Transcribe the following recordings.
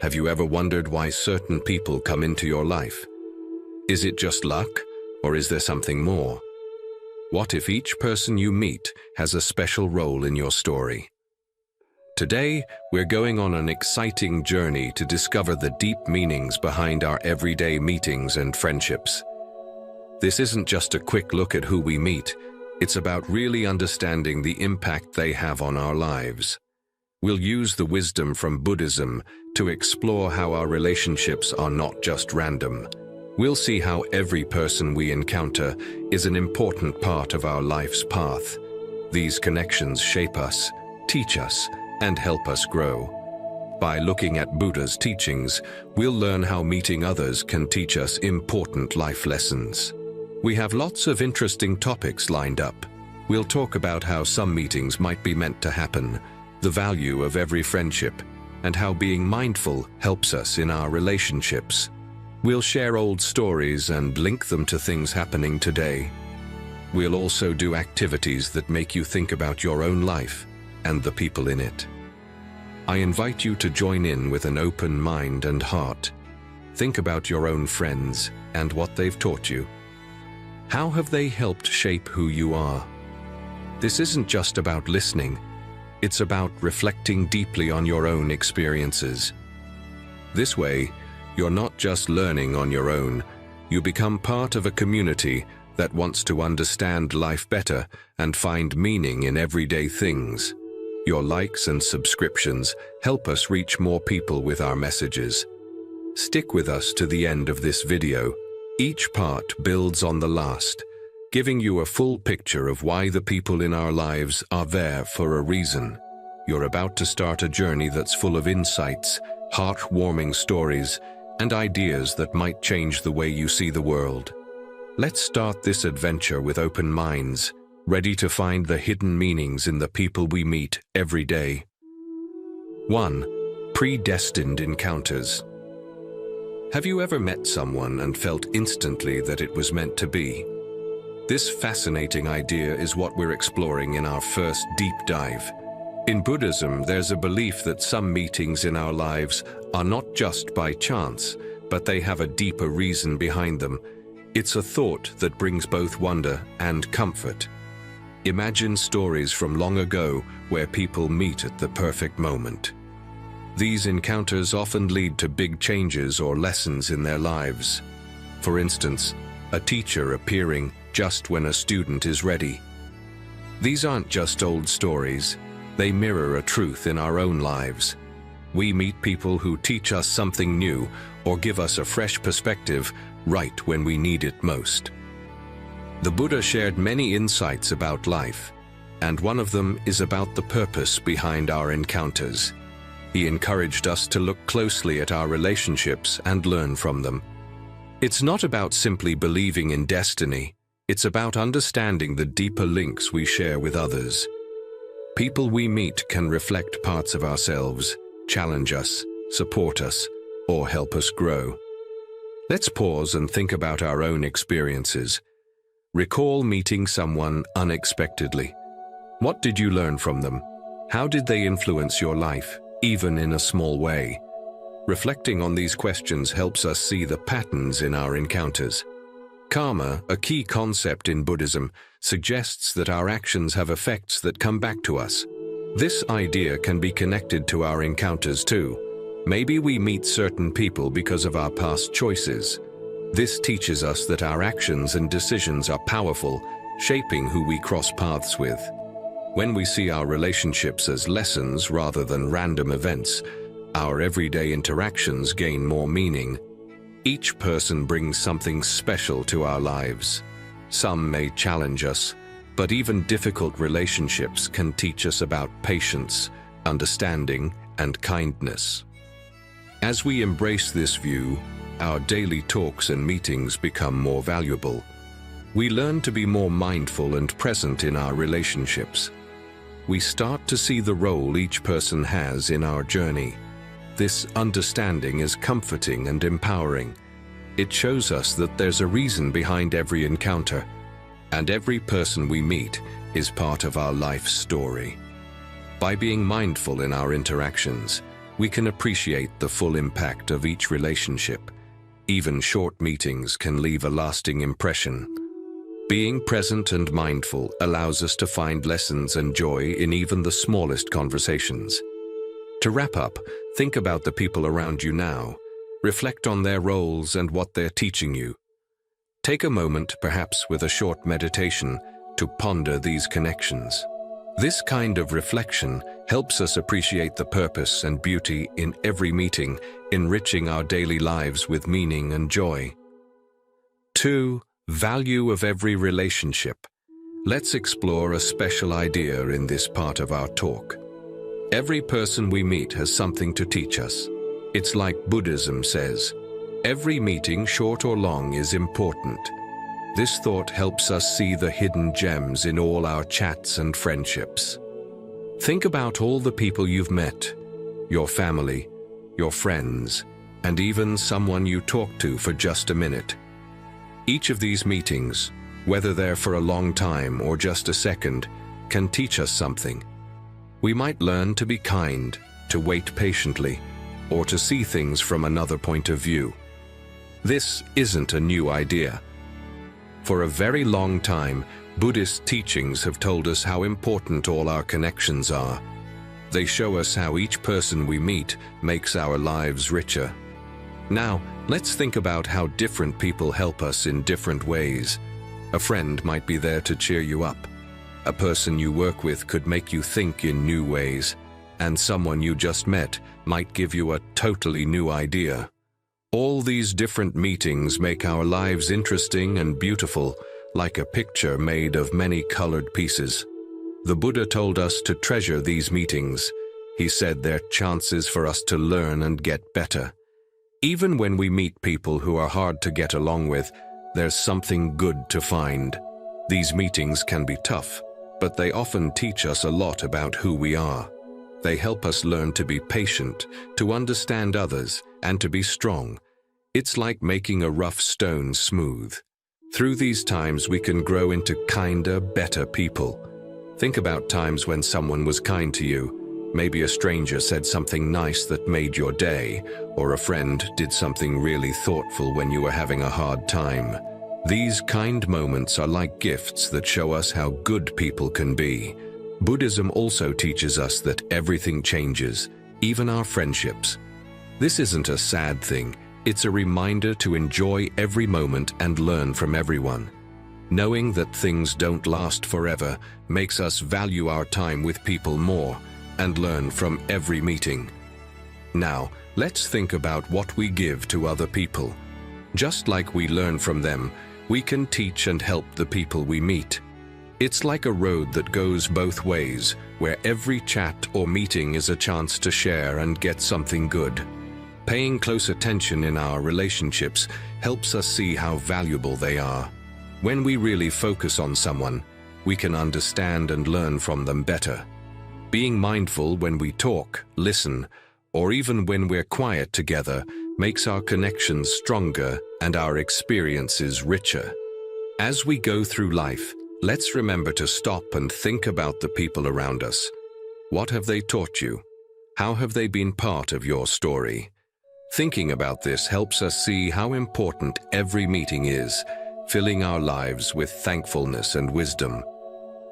Have you ever wondered why certain people come into your life? Is it just luck, or is there something more? What if each person you meet has a special role in your story? Today, we're going on an exciting journey to discover the deep meanings behind our everyday meetings and friendships. This isn't just a quick look at who we meet, it's about really understanding the impact they have on our lives. We'll use the wisdom from Buddhism to explore how our relationships are not just random. We'll see how every person we encounter is an important part of our life's path. These connections shape us, teach us, and help us grow. By looking at Buddha's teachings, we'll learn how meeting others can teach us important life lessons. We have lots of interesting topics lined up. We'll talk about how some meetings might be meant to happen, the value of every friendship, and how being mindful helps us in our relationships. We'll share old stories and link them to things happening today. We'll also do activities that make you think about your own life and the people in it. I invite you to join in with an open mind and heart. Think about your own friends and what they've taught you. How have they helped shape who you are? This isn't just about listening. It's about reflecting deeply on your own experiences. This way, you're not just learning on your own, you become part of a community that wants to understand life better and find meaning in everyday things. Your likes and subscriptions help us reach more people with our messages. Stick with us to the end of this video. Each part builds on the last, giving you a full picture of why the people in our lives are there for a reason. You're about to start a journey that's full of insights, heartwarming stories, and ideas that might change the way you see the world. Let's start this adventure with open minds, ready to find the hidden meanings in the people we meet every day. 1. Predestined encounters. Have you ever met someone and felt instantly that it was meant to be? This fascinating idea is what we're exploring in our first deep dive. In Buddhism, there's a belief that some meetings in our lives are not just by chance, but they have a deeper reason behind them. It's a thought that brings both wonder and comfort. Imagine stories from long ago where people meet at the perfect moment. These encounters often lead to big changes or lessons in their lives. For instance, a teacher appearing just when a student is ready. These aren't just old stories, they mirror a truth in our own lives. We meet people who teach us something new or give us a fresh perspective right when we need it most. The Buddha shared many insights about life, and one of them is about the purpose behind our encounters. He encouraged us to look closely at our relationships and learn from them. It's not about simply believing in destiny, it's about understanding the deeper links we share with others. People we meet can reflect parts of ourselves, challenge us, support us, or help us grow. Let's pause and think about our own experiences. Recall meeting someone unexpectedly. What did you learn from them? How did they influence your life, even in a small way? Reflecting on these questions helps us see the patterns in our encounters. Karma, a key concept in Buddhism, suggests that our actions have effects that come back to us. This idea can be connected to our encounters too. Maybe we meet certain people because of our past choices. This teaches us that our actions and decisions are powerful, shaping who we cross paths with. When we see our relationships as lessons rather than random events, our everyday interactions gain more meaning. Each person brings something special to our lives. Some may challenge us, but even difficult relationships can teach us about patience, understanding, and kindness. As we embrace this view, our daily talks and meetings become more valuable. We learn to be more mindful and present in our relationships. We start to see the role each person has in our journey. This understanding is comforting and empowering. It shows us that there's a reason behind every encounter, and every person we meet is part of our life story. By being mindful in our interactions, we can appreciate the full impact of each relationship. Even short meetings can leave a lasting impression. Being present and mindful allows us to find lessons and joy in even the smallest conversations. To wrap up, think about the people around you now. Reflect on their roles and what they're teaching you. Take a moment, perhaps with a short meditation, to ponder these connections. This kind of reflection helps us appreciate the purpose and beauty in every meeting, enriching our daily lives with meaning and joy. 2. Value of every relationship. Let's explore a special idea in this part of our talk. Every person we meet has something to teach us. It's like Buddhism says, every meeting, short or long, is important. This thought helps us see the hidden gems in all our chats and friendships. Think about all the people you've met, your family, your friends, and even someone you talk to for just a minute. Each of these meetings, whether they're for a long time or just a second, can teach us something. We might learn to be kind, to wait patiently, or to see things from another point of view. This isn't a new idea. For a very long time, Buddhist teachings have told us how important all our connections are. They show us how each person we meet makes our lives richer. Now, let's think about how different people help us in different ways. A friend might be there to cheer you up. A person you work with could make you think in new ways. And someone you just met might give you a totally new idea. All these different meetings make our lives interesting and beautiful, like a picture made of many colored pieces. The Buddha told us to treasure these meetings. He said they're chances for us to learn and get better. Even when we meet people who are hard to get along with, there's something good to find. These meetings can be tough, but they often teach us a lot about who we are. They help us learn to be patient, to understand others, and to be strong. It's like making a rough stone smooth. Through these times, we can grow into kinder, better people. Think about times when someone was kind to you. Maybe a stranger said something nice that made your day, or a friend did something really thoughtful when you were having a hard time. These kind moments are like gifts that show us how good people can be. Buddhism also teaches us that everything changes, even our friendships. This isn't a sad thing, it's a reminder to enjoy every moment and learn from everyone. Knowing that things don't last forever makes us value our time with people more and learn from every meeting. Now, let's think about what we give to other people. Just like we learn from them, we can teach and help the people we meet. It's like a road that goes both ways, where every chat or meeting is a chance to share and get something good. Paying close attention in our relationships helps us see how valuable they are. When we really focus on someone, we can understand and learn from them better. Being mindful when we talk, listen, or even when we're quiet together makes our connections stronger and our experiences richer. As we go through life, let's remember to stop and think about the people around us. What have they taught you? How have they been part of your story? Thinking about this helps us see how important every meeting is, filling our lives with thankfulness and wisdom.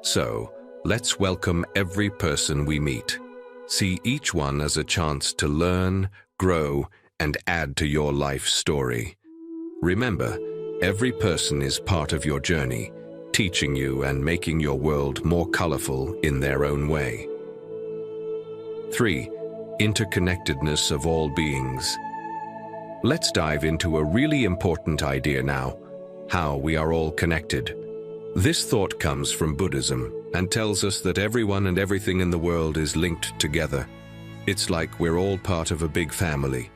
So, let's welcome every person we meet. See each one as a chance to learn, grow, and add to your life story. Remember, every person is part of your journey, teaching you and making your world more colorful in their own way. 3. Interconnectedness of all beings. Let's dive into a really important idea now, how we are all connected. This thought comes from Buddhism and tells us that everyone and everything in the world is linked together. It's like we're all part of a big family.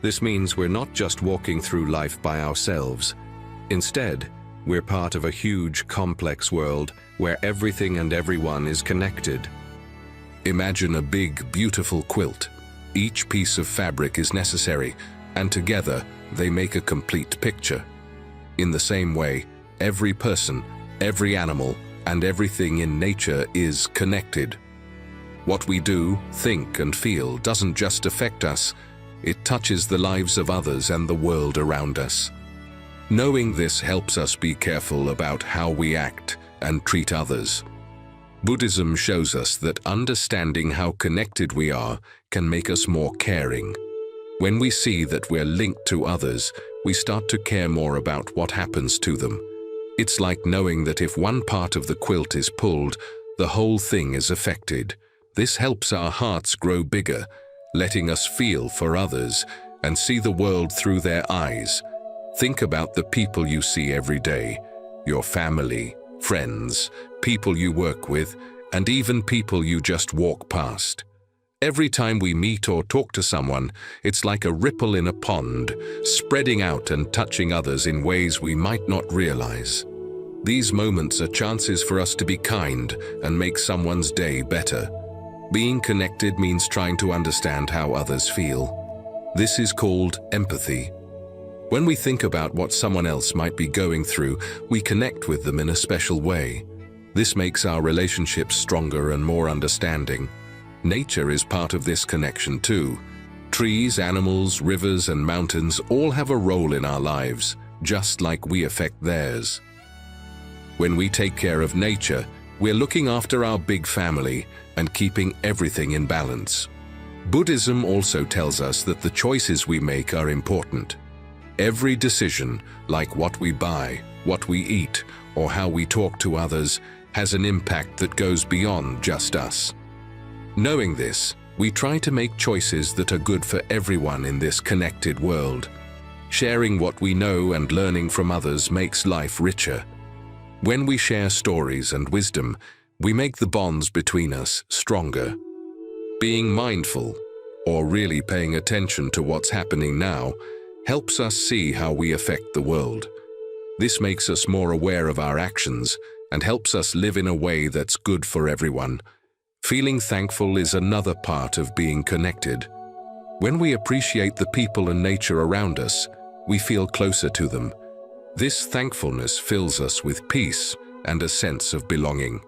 This means we're not just walking through life by ourselves. Instead, we're part of a huge, complex world where everything and everyone is connected. Imagine a big, beautiful quilt. Each piece of fabric is necessary, and together they make a complete picture. In the same way, every person, every animal, and everything in nature is connected. What we do, think, and feel doesn't just affect us, it touches the lives of others and the world around us. Knowing this helps us be careful about how we act and treat others. Buddhism shows us that understanding how connected we are can make us more caring. When we see that we're linked to others, we start to care more about what happens to them. It's like knowing that if one part of the quilt is pulled, the whole thing is affected. This helps our hearts grow bigger, letting us feel for others and see the world through their eyes. Think about the people you see every day, your family, friends, people you work with, and even people you just walk past. Every time we meet or talk to someone, it's like a ripple in a pond, spreading out and touching others in ways we might not realize. These moments are chances for us to be kind and make someone's day better. Being connected means trying to understand how others feel. This is called empathy. When we think about what someone else might be going through, we connect with them in a special way. This makes our relationships stronger and more understanding. Nature is part of this connection too. Trees, animals, rivers, and mountains all have a role in our lives, just like we affect theirs. When we take care of nature, we're looking after our big family and keeping everything in balance. Buddhism also tells us that the choices we make are important. Every decision, like what we buy, what we eat, or how we talk to others, has an impact that goes beyond just us. Knowing this, we try to make choices that are good for everyone in this connected world. Sharing what we know and learning from others makes life richer. When we share stories and wisdom, we make the bonds between us stronger. Being mindful, or really paying attention to what's happening now, helps us see how we affect the world. This makes us more aware of our actions and helps us live in a way that's good for everyone. Feeling thankful is another part of being connected. When we appreciate the people and nature around us, we feel closer to them. This thankfulness fills us with peace and a sense of belonging.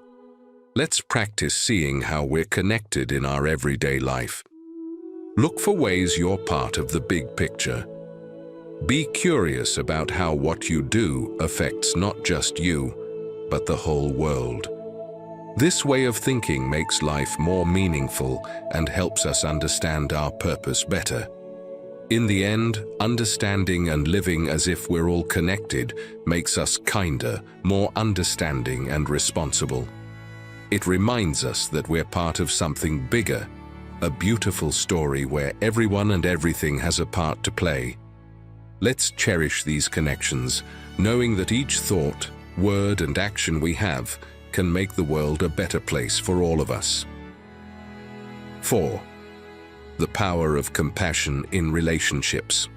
Let's practice seeing how we're connected in our everyday life. Look for ways you're part of the big picture. Be curious about how what you do affects not just you, but the whole world. This way of thinking makes life more meaningful and helps us understand our purpose better. In the end, understanding and living as if we're all connected makes us kinder, more understanding and responsible. It reminds us that we're part of something bigger, a beautiful story where everyone and everything has a part to play. Let's cherish these connections, knowing that each thought, word, and action we have can make the world a better place for all of us. 4. The power of compassion in relationships.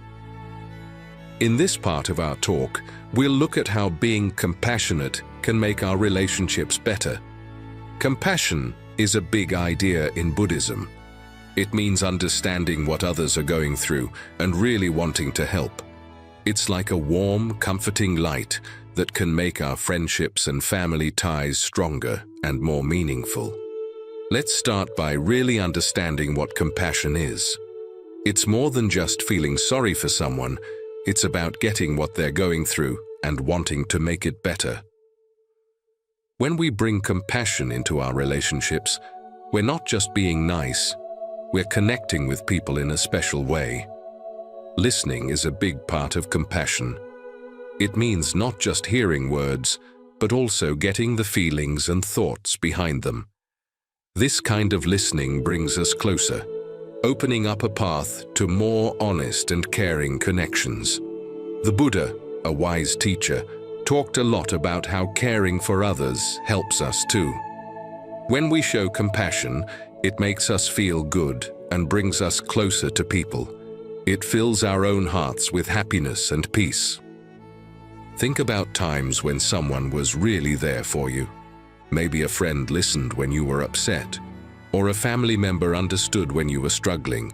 In this part of our talk, we'll look at how being compassionate can make our relationships better. Compassion is a big idea in Buddhism. It means understanding what others are going through and really wanting to help. It's like a warm, comforting light that can make our friendships and family ties stronger and more meaningful. Let's start by really understanding what compassion is. It's more than just feeling sorry for someone, it's about getting what they're going through and wanting to make it better. When we bring compassion into our relationships, we're not just being nice, we're connecting with people in a special way. Listening is a big part of compassion. It means not just hearing words, but also getting the feelings and thoughts behind them. This kind of listening brings us closer, opening up a path to more honest and caring connections. The Buddha, a wise teacher, talked a lot about how caring for others helps us too. When we show compassion, it makes us feel good and brings us closer to people. It fills our own hearts with happiness and peace. Think about times when someone was really there for you. Maybe a friend listened when you were upset, or a family member understood when you were struggling.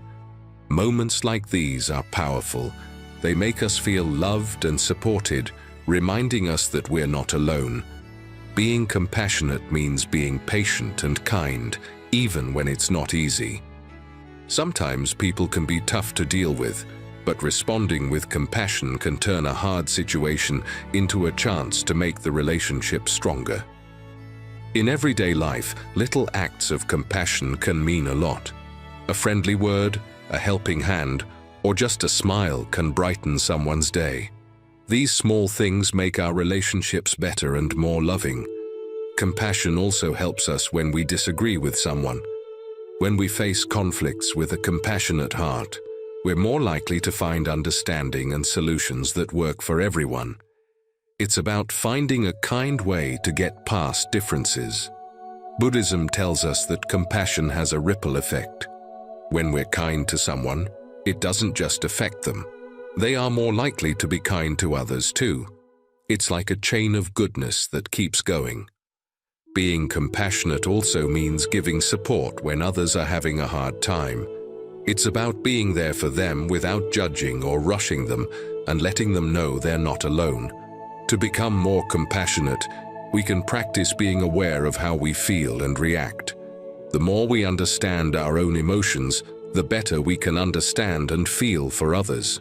Moments like these are powerful. They make us feel loved and supported, reminding us that we're not alone. Being compassionate means being patient and kind, even when it's not easy. Sometimes people can be tough to deal with, but responding with compassion can turn a hard situation into a chance to make the relationship stronger. In everyday life, little acts of compassion can mean a lot. A friendly word, a helping hand, or just a smile can brighten someone's day. These small things make our relationships better and more loving. Compassion also helps us when we disagree with someone. When we face conflicts with a compassionate heart, we're more likely to find understanding and solutions that work for everyone. It's about finding a kind way to get past differences. Buddhism tells us that compassion has a ripple effect. When we're kind to someone, it doesn't just affect them. They are more likely to be kind to others too. It's like a chain of goodness that keeps going. Being compassionate also means giving support when others are having a hard time. It's about being there for them without judging or rushing them and letting them know they're not alone. To become more compassionate, we can practice being aware of how we feel and react. The more we understand our own emotions, the better we can understand and feel for others.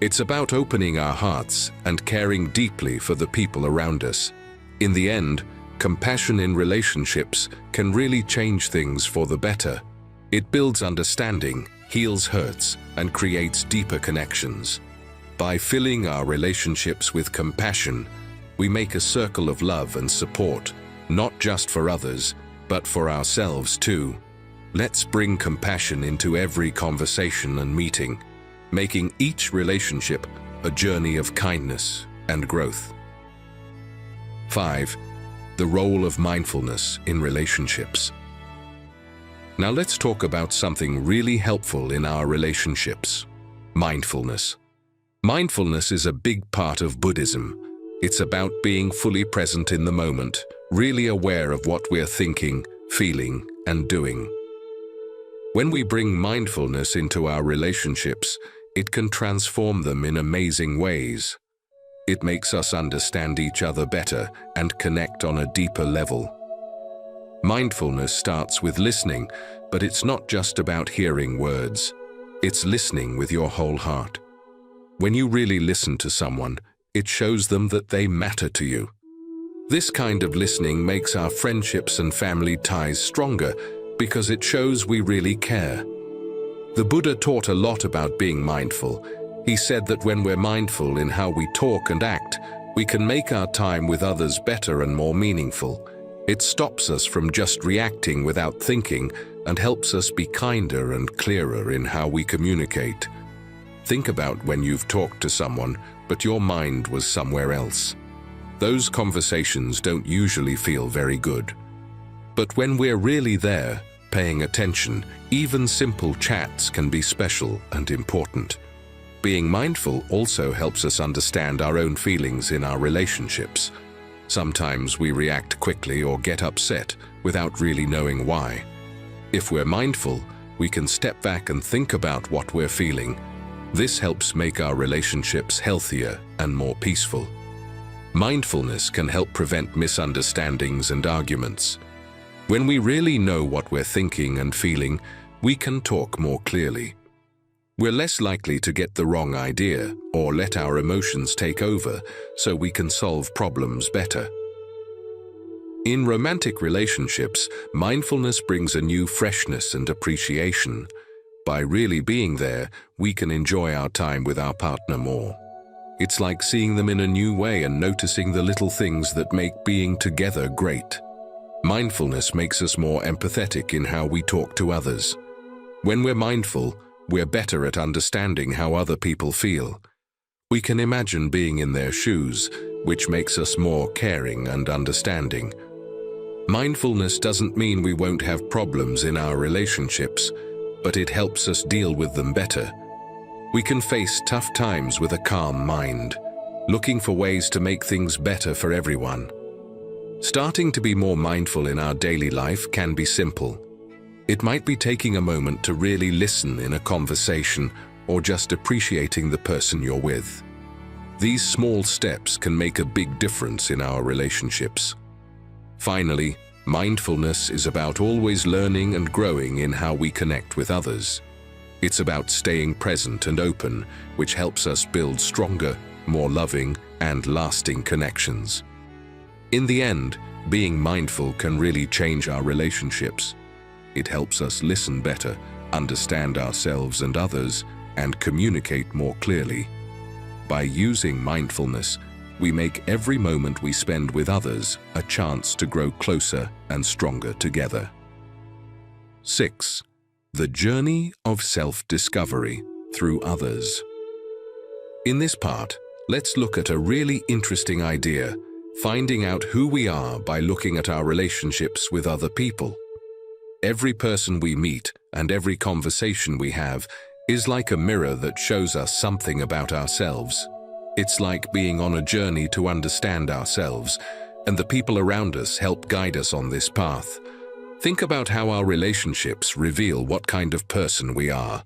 It's about opening our hearts and caring deeply for the people around us. In the end, compassion in relationships can really change things for the better. It builds understanding, heals hurts, and creates deeper connections. By filling our relationships with compassion, we make a circle of love and support, not just for others, but for ourselves too. Let's bring compassion into every conversation and meeting, making each relationship a journey of kindness and growth. 5. The role of mindfulness in relationships. Now let's talk about something really helpful in our relationships: mindfulness. Mindfulness is a big part of Buddhism. It's about being fully present in the moment, really aware of what we're thinking, feeling, and doing. When we bring mindfulness into our relationships, it can transform them in amazing ways. It makes us understand each other better and connect on a deeper level. Mindfulness starts with listening, but it's not just about hearing words. It's listening with your whole heart. When you really listen to someone, it shows them that they matter to you. This kind of listening makes our friendships and family ties stronger because it shows we really care. The Buddha taught a lot about being mindful. He said that when we're mindful in how we talk and act, we can make our time with others better and more meaningful. It stops us from just reacting without thinking and helps us be kinder and clearer in how we communicate. Think about when you've talked to someone, but your mind was somewhere else. Those conversations don't usually feel very good. But when we're really there, paying attention, even simple chats can be special and important. Being mindful also helps us understand our own feelings in our relationships. Sometimes we react quickly or get upset without really knowing why. If we're mindful, we can step back and think about what we're feeling. This helps make our relationships healthier and more peaceful. Mindfulness can help prevent misunderstandings and arguments. When we really know what we're thinking and feeling, we can talk more clearly. We're less likely to get the wrong idea or let our emotions take over, so we can solve problems better. In romantic relationships, mindfulness brings a new freshness and appreciation. By really being there, we can enjoy our time with our partner more. It's like seeing them in a new way and noticing the little things that make being together great. Mindfulness makes us more empathetic in how we talk to others. When we're mindful, we're better at understanding how other people feel. We can imagine being in their shoes, which makes us more caring and understanding. Mindfulness doesn't mean we won't have problems in our relationships, but it helps us deal with them better. We can face tough times with a calm mind, looking for ways to make things better for everyone. Starting to be more mindful in our daily life can be simple. It might be taking a moment to really listen in a conversation or just appreciating the person you're with. These small steps can make a big difference in our relationships. Finally, Mindfulness is about always learning and growing in how we connect with others. It's about staying present and open, which helps us build stronger, more loving, and lasting connections. In the end, being mindful can really change our relationships. It helps us listen better, understand ourselves and others, and communicate more clearly. By using mindfulness, we make every moment we spend with others a chance to grow closer and stronger together. 6. The journey of self-discovery through others. In this part, let's look at a really interesting idea, finding out who we are by looking at our relationships with other people. Every person we meet and every conversation we have is like a mirror that shows us something about ourselves. It's like being on a journey to understand ourselves, and the people around us help guide us on this path. Think about how our relationships reveal what kind of person we are,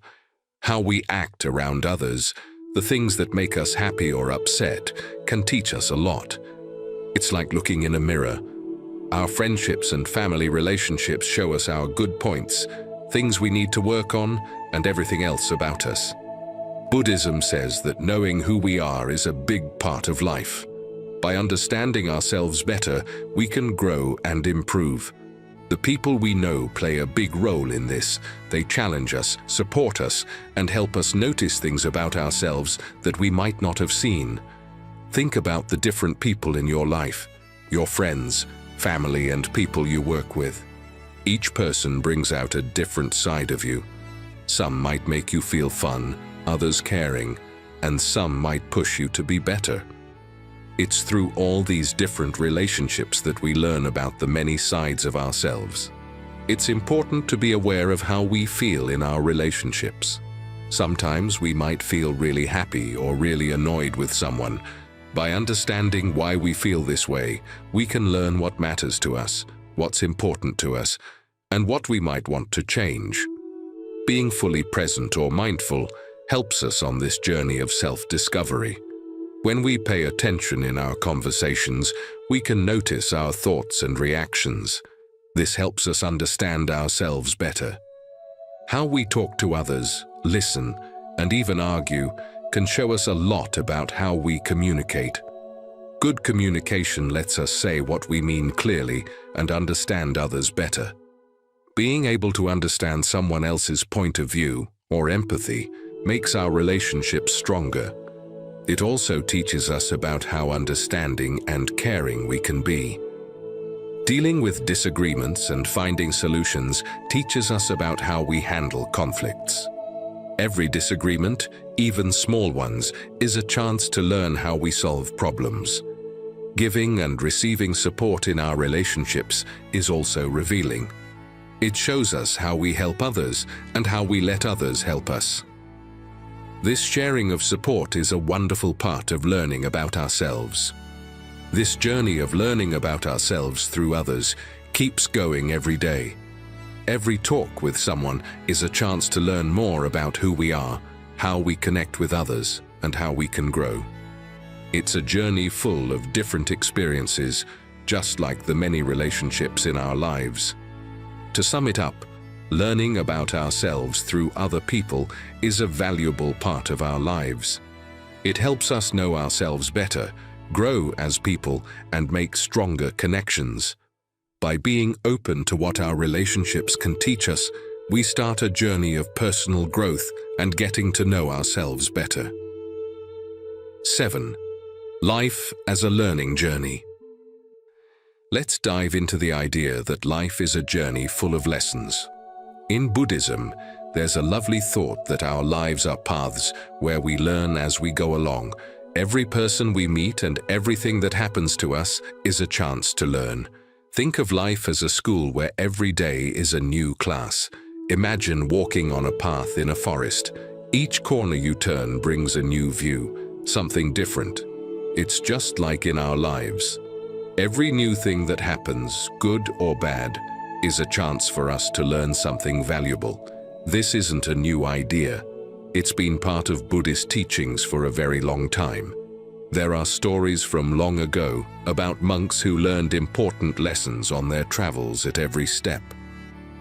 how we act around others. The things that make us happy or upset can teach us a lot. It's like looking in a mirror. Our friendships and family relationships show us our good points, things we need to work on, and everything else about us. Buddhism says that knowing who we are is a big part of life. By understanding ourselves better, we can grow and improve. The people we know play a big role in this. They challenge us, support us, and help us notice things about ourselves that we might not have seen. Think about the different people in your life, your friends, family, and people you work with. Each person brings out a different side of you. Some might make you feel fun, others caring, and some might push you to be better. It's through all these different relationships that we learn about the many sides of ourselves. It's important to be aware of how we feel in our relationships. Sometimes we might feel really happy or really annoyed with someone. By understanding why we feel this way, we can learn what matters to us, what's important to us, and what we might want to change. Being fully present or mindful helps us on this journey of self-discovery. When we pay attention in our conversations, we can notice our thoughts and reactions. This helps us understand ourselves better. How we talk to others, listen, and even argue can show us a lot about how we communicate. Good communication lets us say what we mean clearly and understand others better. Being able to understand someone else's point of view, or empathy, makes our relationships stronger. It also teaches us about how understanding and caring we can be. Dealing with disagreements and finding solutions teaches us about how we handle conflicts. Every disagreement, even small ones, is a chance to learn how we solve problems. Giving and receiving support in our relationships is also revealing. It shows us how we help others and how we let others help us. This sharing of support is a wonderful part of learning about ourselves. This journey of learning about ourselves through others keeps going every day. Every talk with someone is a chance to learn more about who we are, how we connect with others, and how we can grow. It's a journey full of different experiences, just like the many relationships in our lives. To sum it up, learning about ourselves through other people is a valuable part of our lives. It helps us know ourselves better, grow as people, and make stronger connections. By being open to what our relationships can teach us, we start a journey of personal growth and getting to know ourselves better. 7. Life as a learning journey. Let's dive into the idea that life is a journey full of lessons. In Buddhism, there's a lovely thought that our lives are paths where we learn as we go along. Every person we meet and everything that happens to us is a chance to learn. Think of life as a school where every day is a new class. Imagine walking on a path in a forest. Each corner you turn brings a new view, something different. It's just like in our lives. Every new thing that happens, good or bad, is a chance for us to learn something valuable. This isn't a new idea. It's been part of Buddhist teachings for a very long time. There are stories from long ago about monks who learned important lessons on their travels at every step.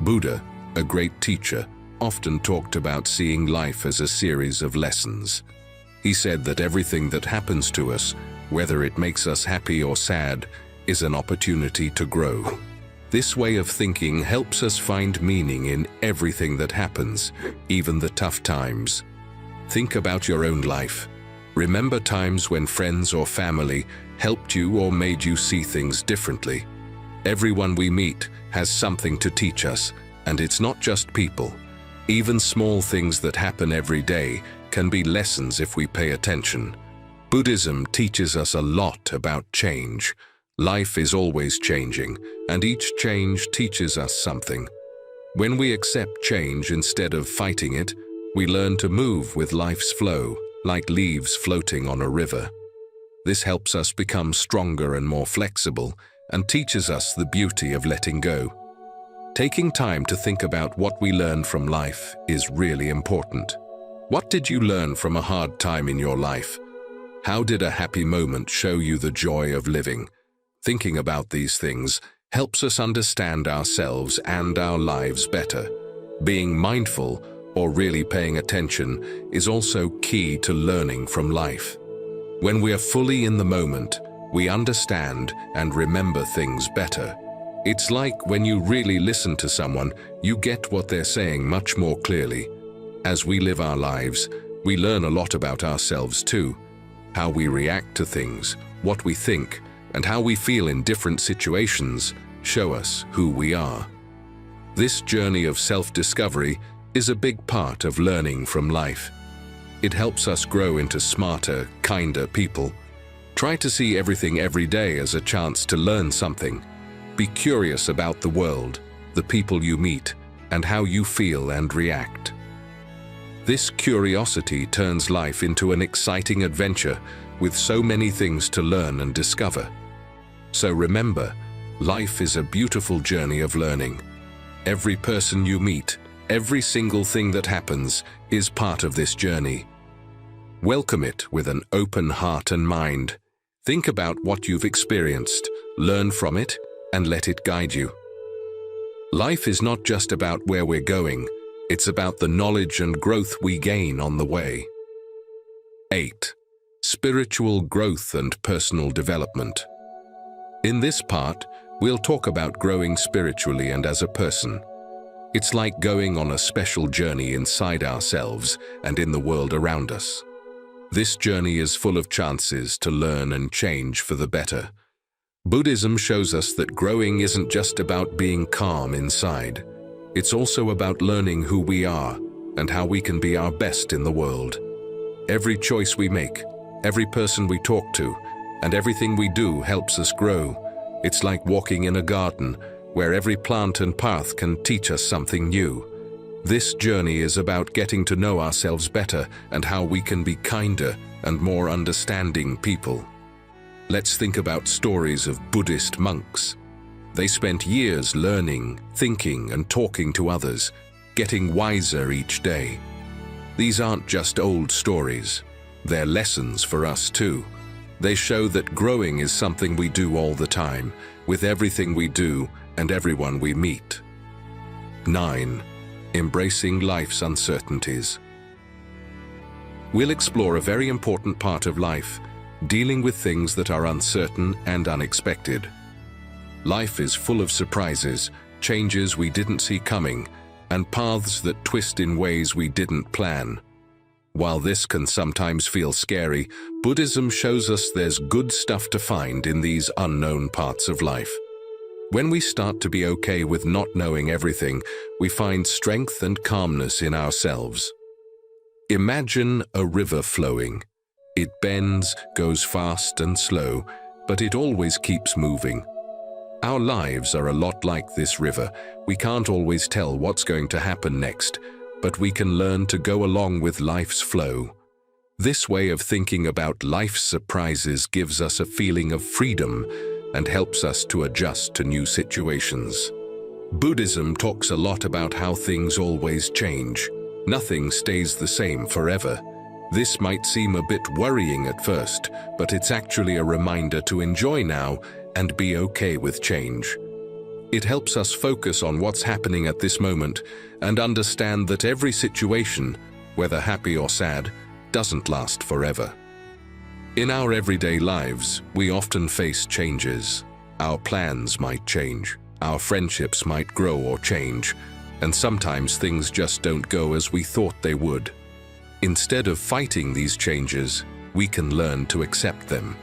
Buddha, a great teacher, often talked about seeing life as a series of lessons. He said that everything that happens to us, whether it makes us happy or sad, is an opportunity to grow. This way of thinking helps us find meaning in everything that happens, even the tough times. Think about your own life. Remember times when friends or family helped you or made you see things differently. Everyone we meet has something to teach us, and it's not just people. Even small things that happen every day can be lessons if we pay attention. Buddhism teaches us a lot about change. Life is always changing, and each change teaches us something. When we accept change instead of fighting it, we learn to move with life's flow, like leaves floating on a river. This helps us become stronger and more flexible, and teaches us the beauty of letting go. Taking time to think about what we learn from life is really important. What did you learn from a hard time in your life? How did a happy moment show you the joy of living? Thinking about these things helps us understand ourselves and our lives better. Being mindful, or really paying attention, is also key to learning from life. When we are fully in the moment, we understand and remember things better. It's like when you really listen to someone, you get what they're saying much more clearly. As we live our lives, we learn a lot about ourselves too. How we react to things, what we think, and how we feel in different situations show us who we are. This journey of self-discovery is a big part of learning from life. It helps us grow into smarter, kinder people. Try to see everything every day as a chance to learn something. Be curious about the world, the people you meet, and how you feel and react. This curiosity turns life into an exciting adventure with so many things to learn and discover. So remember, life is a beautiful journey of learning. Every person you meet, every single thing that happens is part of this journey. Welcome it with an open heart and mind. Think about what you've experienced, learn from it, and let it guide you. Life is not just about where we're going, it's about the knowledge and growth we gain on the way. 8. Spiritual growth and personal development. In this part, we'll talk about growing spiritually and as a person. It's like going on a special journey inside ourselves and in the world around us. This journey is full of chances to learn and change for the better. Buddhism shows us that growing isn't just about being calm inside. It's also about learning who we are and how we can be our best in the world. Every choice we make, every person we talk to, and everything we do helps us grow. It's like walking in a garden, where every plant and path can teach us something new. This journey is about getting to know ourselves better and how we can be kinder and more understanding people. Let's think about stories of Buddhist monks. They spent years learning, thinking, and talking to others, getting wiser each day. These aren't just old stories. They're lessons for us too. They show that growing is something we do all the time, with everything we do and everyone we meet. 9. Embracing life's uncertainties. We'll explore a very important part of life, dealing with things that are uncertain and unexpected. Life is full of surprises, changes we didn't see coming, and paths that twist in ways we didn't plan. While this can sometimes feel scary, Buddhism shows us there's good stuff to find in these unknown parts of life. When we start to be okay with not knowing everything, we find strength and calmness in ourselves. Imagine a river flowing. It bends, goes fast and slow, but it always keeps moving. Our lives are a lot like this river. We can't always tell what's going to happen next, but we can learn to go along with life's flow. This way of thinking about life's surprises gives us a feeling of freedom and helps us to adjust to new situations. Buddhism talks a lot about how things always change. Nothing stays the same forever. This might seem a bit worrying at first, but it's actually a reminder to enjoy now and be okay with change. It helps us focus on what's happening at this moment and understand that every situation, whether happy or sad, doesn't last forever. In our everyday lives, we often face changes. Our plans might change, our friendships might grow or change, and sometimes things just don't go as we thought they would. Instead of fighting these changes, we can learn to accept them.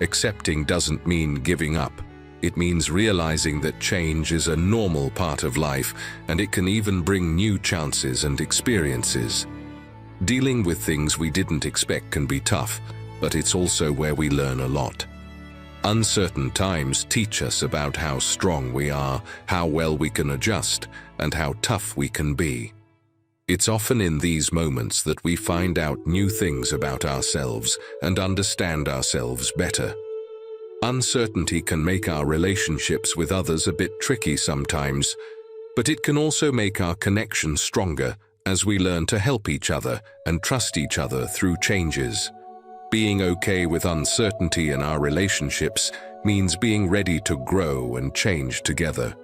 Accepting doesn't mean giving up. It means realizing that change is a normal part of life, and it can even bring new chances and experiences. Dealing with things we didn't expect can be tough, but it's also where we learn a lot. Uncertain times teach us about how strong we are, how well we can adjust, and how tough we can be. It's often in these moments that we find out new things about ourselves and understand ourselves better. Uncertainty can make our relationships with others a bit tricky sometimes, but it can also make our connection stronger as we learn to help each other and trust each other through changes. Being okay with uncertainty in our relationships means being ready to grow and change together.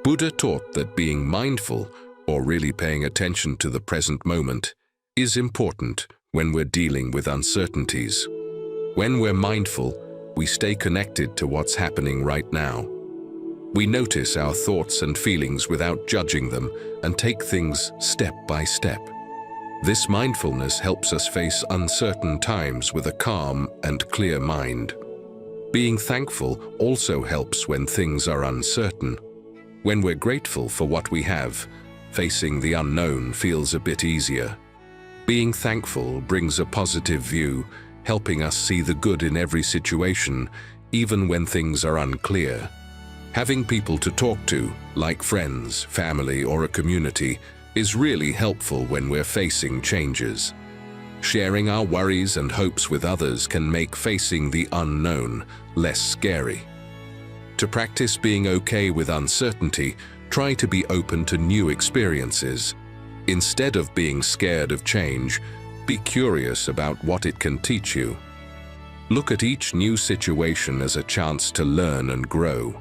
Buddha taught that being mindful, or really paying attention to the present moment, is important when we're dealing with uncertainties. When we're mindful, we stay connected to what's happening right now. We notice our thoughts and feelings without judging them and take things step by step. This mindfulness helps us face uncertain times with a calm and clear mind. Being thankful also helps when things are uncertain. When we're grateful for what we have, facing the unknown feels a bit easier. Being thankful brings a positive view, helping us see the good in every situation, even when things are unclear. Having people to talk to, like friends, family, or a community, is really helpful when we're facing changes. Sharing our worries and hopes with others can make facing the unknown less scary. To practice being okay with uncertainty, try to be open to new experiences. Instead of being scared of change, be curious about what it can teach you. Look at each new situation as a chance to learn and grow.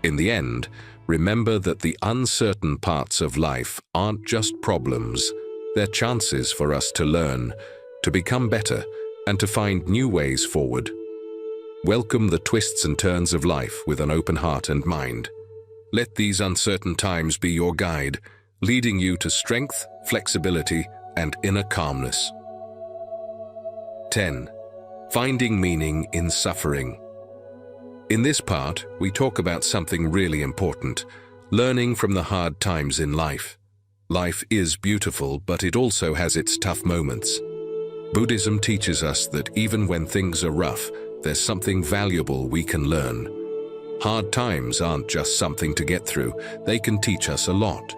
In the end, remember that the uncertain parts of life aren't just problems, they're chances for us to learn, to become better, and to find new ways forward. Welcome the twists and turns of life with an open heart and mind. Let these uncertain times be your guide, leading you to strength, flexibility, and inner calmness. 10. Finding meaning in suffering. In this part, we talk about something really important, learning from the hard times in life. Life is beautiful, but it also has its tough moments. Buddhism teaches us that even when things are rough, there's something valuable we can learn. Hard times aren't just something to get through, they can teach us a lot.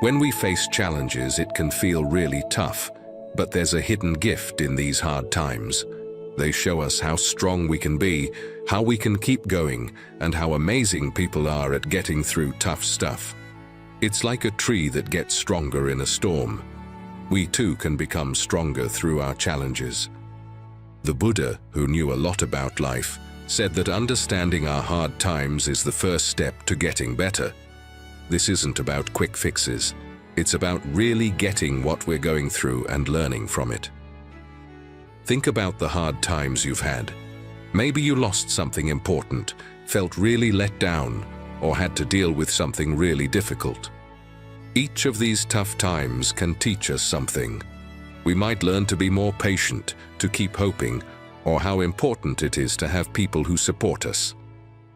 When we face challenges, it can feel really tough, but there's a hidden gift in these hard times. They show us how strong we can be, how we can keep going, and how amazing people are at getting through tough stuff. It's like a tree that gets stronger in a storm. We too can become stronger through our challenges. The Buddha, who knew a lot about life, said that understanding our hard times is the first step to getting better. This isn't about quick fixes. It's about really getting what we're going through and learning from it. Think about the hard times you've had. Maybe you lost something important, felt really let down, or had to deal with something really difficult. Each of these tough times can teach us something. We might learn to be more patient, to keep hoping, or how important it is to have people who support us.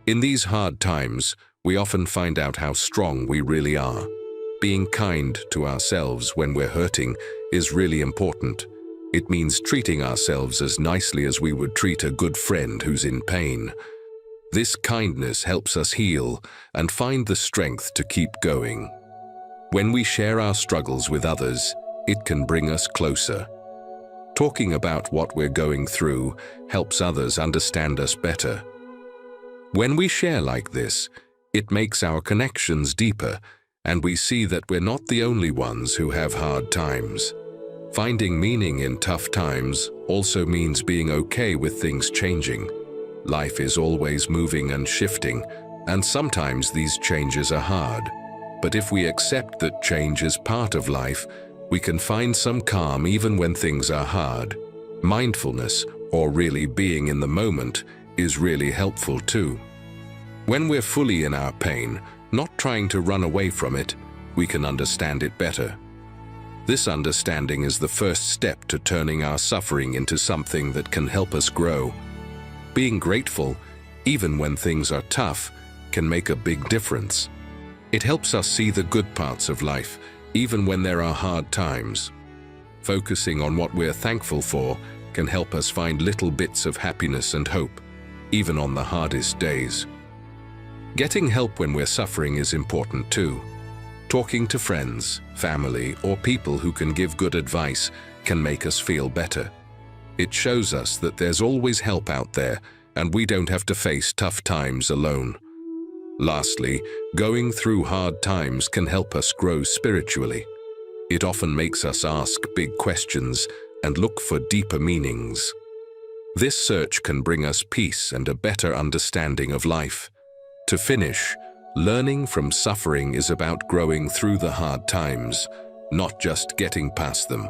In these hard times, we often find out how strong we really are. Being kind to ourselves when we're hurting is really important. It means treating ourselves as nicely as we would treat a good friend who's in pain. This kindness helps us heal and find the strength to keep going. When we share our struggles with others, it can bring us closer. Talking about what we're going through helps others understand us better. When we share like this, it makes our connections deeper, and we see that we're not the only ones who have hard times. Finding meaning in tough times also means being okay with things changing. Life is always moving and shifting, and sometimes these changes are hard. But if we accept that change is part of life, we can find some calm even when things are hard. Mindfulness, or really being in the moment, is really helpful too. When we're fully in our pain, not trying to run away from it, we can understand it better. This understanding is the first step to turning our suffering into something that can help us grow. Being grateful, even when things are tough, can make a big difference. It helps us see the good parts of life, even when there are hard times. Focusing on what we're thankful for can help us find little bits of happiness and hope, even on the hardest days. Getting help when we're suffering is important too. Talking to friends, family, or people who can give good advice can make us feel better. It shows us that there's always help out there, and we don't have to face tough times alone. Lastly, going through hard times can help us grow spiritually. It often makes us ask big questions and look for deeper meanings. This search can bring us peace and a better understanding of life. To finish, learning from suffering is about growing through the hard times, not just getting past them.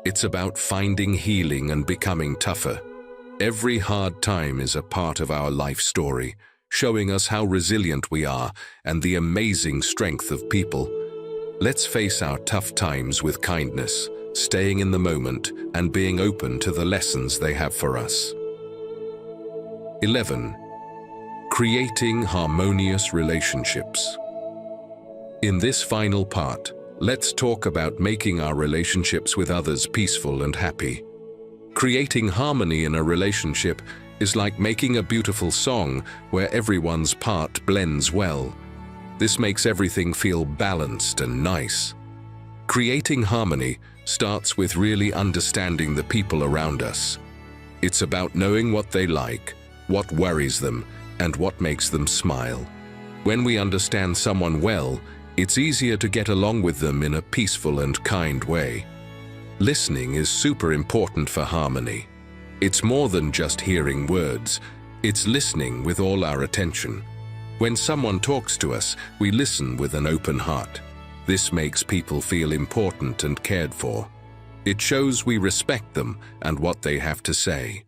It's about finding healing and becoming tougher. Every hard time is a part of our life story, showing us how resilient we are and the amazing strength of people. Let's face our tough times with kindness, staying in the moment and being open to the lessons they have for us. 11. Creating harmonious relationships. In this final part, let's talk about making our relationships with others peaceful and happy. Creating harmony in a relationship is like making a beautiful song where everyone's part blends well. This makes everything feel balanced and nice. Creating harmony starts with really understanding the people around us. It's about knowing what they like, what worries them, and what makes them smile. When we understand someone well, it's easier to get along with them in a peaceful and kind way. Listening is super important for harmony. It's more than just hearing words, it's listening with all our attention. When someone talks to us, we listen with an open heart. This makes people feel important and cared for. It shows we respect them and what they have to say.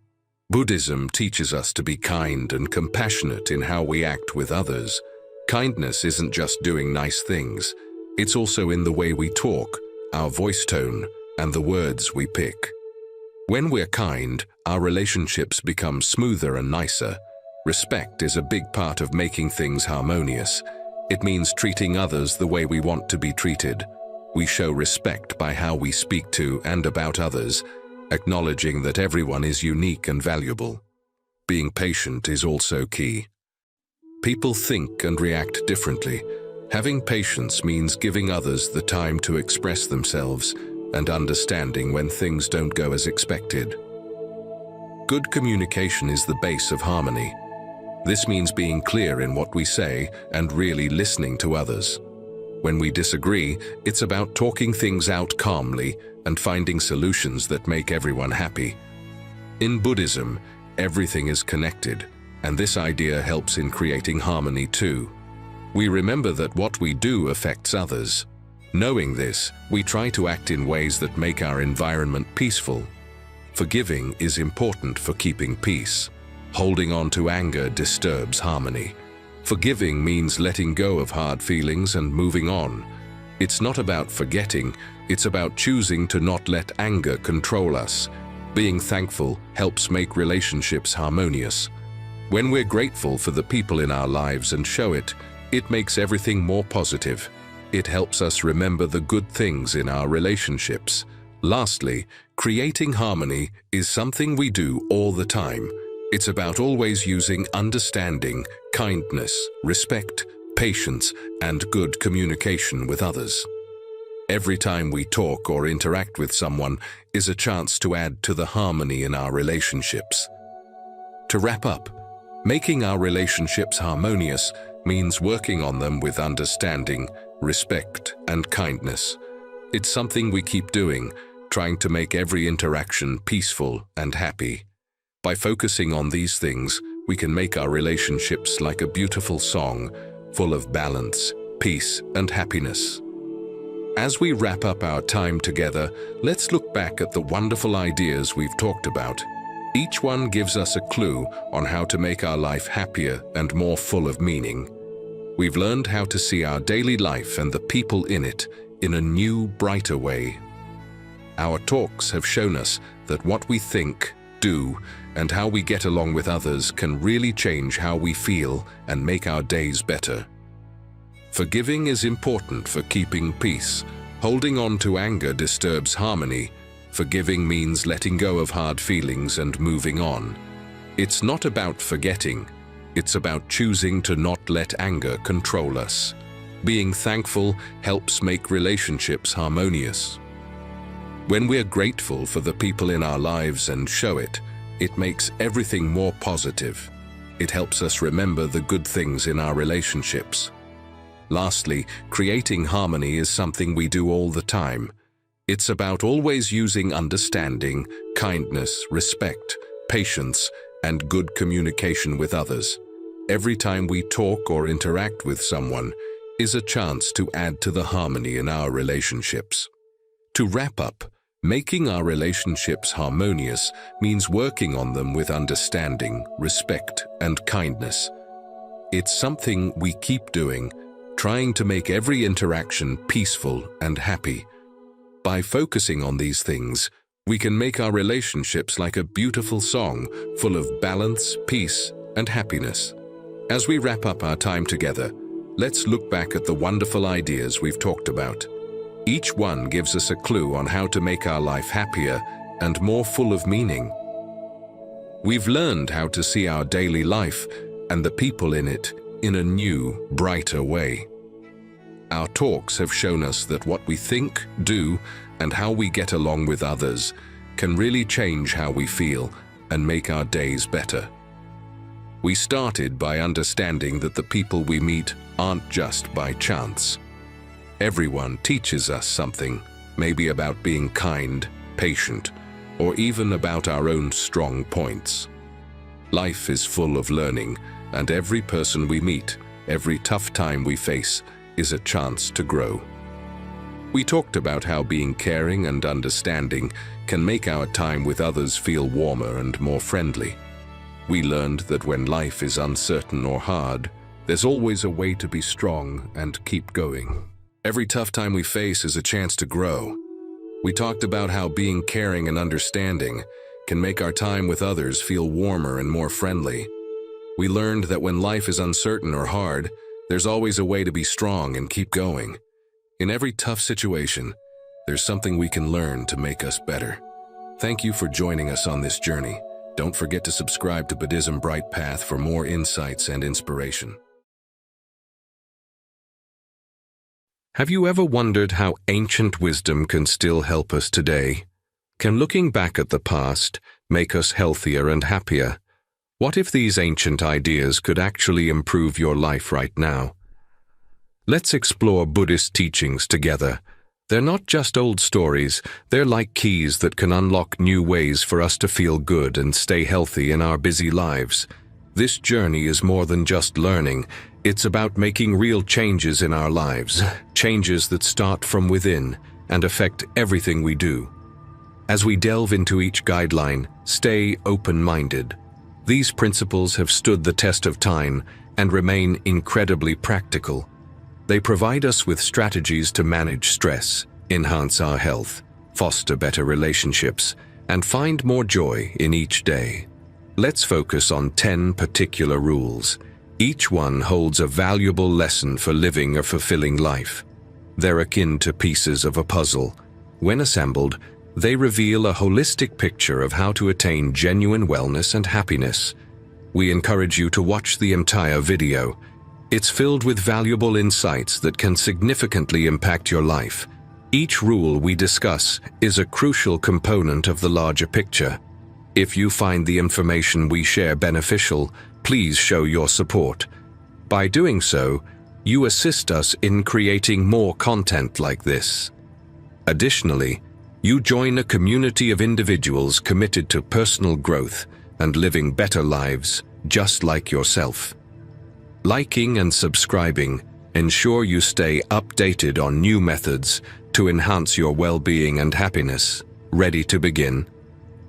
Buddhism teaches us to be kind and compassionate in how we act with others. Kindness isn't just doing nice things, it's also in the way we talk, our voice tone, and the words we pick. When we're kind, our relationships become smoother and nicer. Respect is a big part of making things harmonious. It means treating others the way we want to be treated. We show respect by how we speak to and about others, acknowledging that everyone is unique and valuable. Being patient is also key. People think and react differently. Having patience means giving others the time to express themselves and understanding when things don't go as expected. Good communication is the base of harmony. This means being clear in what we say and really listening to others. When we disagree, it's about talking things out calmly and finding solutions that make everyone happy. In Buddhism, everything is connected, and this idea helps in creating harmony too. We remember that what we do affects others. Knowing this, we try to act in ways that make our environment peaceful. Forgiving is important for keeping peace. Holding on to anger disturbs harmony. Forgiving means letting go of hard feelings and moving on. It's not about forgetting, it's about choosing to not let anger control us. Being thankful helps make relationships harmonious. When we're grateful for the people in our lives and show it, it makes everything more positive. It helps us remember the good things in our relationships. Lastly, creating harmony is something we do all the time. It's about always using understanding, kindness, respect, patience, and good communication with others. Every time we talk or interact with someone is a chance to add to the harmony in our relationships. To wrap up, making our relationships harmonious means working on them with understanding, respect, and kindness. It's something we keep doing, trying to make every interaction peaceful and happy. By focusing on these things, we can make our relationships like a beautiful song, full of balance, peace, and happiness. As we wrap up our time together, let's look back at the wonderful ideas we've talked about. Each one gives us a clue on how to make our life happier and more full of meaning. We've learned how to see our daily life and the people in it in a new, brighter way. Our talks have shown us that what we think, do, and how we get along with others can really change how we feel and make our days better. Forgiving is important for keeping peace. Holding on to anger disturbs harmony. Forgiving means letting go of hard feelings and moving on. It's not about forgetting. It's about choosing to not let anger control us. Being thankful helps make relationships harmonious. When we're grateful for the people in our lives and show it, it makes everything more positive. It helps us remember the good things in our relationships. Lastly, creating harmony is something we do all the time. It's about always using understanding, kindness, respect, patience, and good communication with others. Every time we talk or interact with someone is a chance to add to the harmony in our relationships. To wrap up, making our relationships harmonious means working on them with understanding, respect, and kindness. It's something we keep doing, trying to make every interaction peaceful and happy. By focusing on these things, we can make our relationships like a beautiful song full of balance, peace, and happiness. As we wrap up our time together, let's look back at the wonderful ideas we've talked about. Each one gives us a clue on how to make our life happier and more full of meaning. We've learned how to see our daily life and the people in it in a new, brighter way. Our talks have shown us that what we think, do, and how we get along with others can really change how we feel and make our days better. We started by understanding that the people we meet aren't just by chance. Everyone teaches us something, maybe about being kind, patient, or even about our own strong points. Life is full of learning, and every person we meet, every tough time we face, is a chance to grow. We talked about how being caring and understanding can make our time with others feel warmer and more friendly. We learned that when life is uncertain or hard, there's always a way to be strong and keep going. Every tough time we face is a chance to grow. We talked about how being caring and understanding can make our time with others feel warmer and more friendly. We learned that when life is uncertain or hard, there's always a way to be strong and keep going. In every tough situation, there's something we can learn to make us better. Thank you for joining us on this journey. Don't forget to subscribe to Buddhism Bright Path for more insights and inspiration. Have you ever wondered how ancient wisdom can still help us today? Can looking back at the past make us healthier and happier? What if these ancient ideas could actually improve your life right now? Let's explore Buddhist teachings together. They're not just old stories, they're like keys that can unlock new ways for us to feel good and stay healthy in our busy lives. This journey is more than just learning, it's about making real changes in our lives, changes that start from within and affect everything we do. As we delve into each guideline, stay open-minded. These principles have stood the test of time and remain incredibly practical. They provide us with strategies to manage stress, enhance our health, foster better relationships, and find more joy in each day. Let's focus on 10 particular rules. Each one holds a valuable lesson for living a fulfilling life. They're akin to pieces of a puzzle. When assembled, they reveal a holistic picture of how to attain genuine wellness and happiness. We encourage you to watch the entire video. It's filled with valuable insights that can significantly impact your life. Each rule we discuss is a crucial component of the larger picture. If you find the information we share beneficial, please show your support. By doing so, you assist us in creating more content like this. Additionally, You join a community of individuals committed to personal growth and living better lives just like yourself. Liking and subscribing ensure you stay updated on new methods to enhance your well-being and happiness. Ready to begin?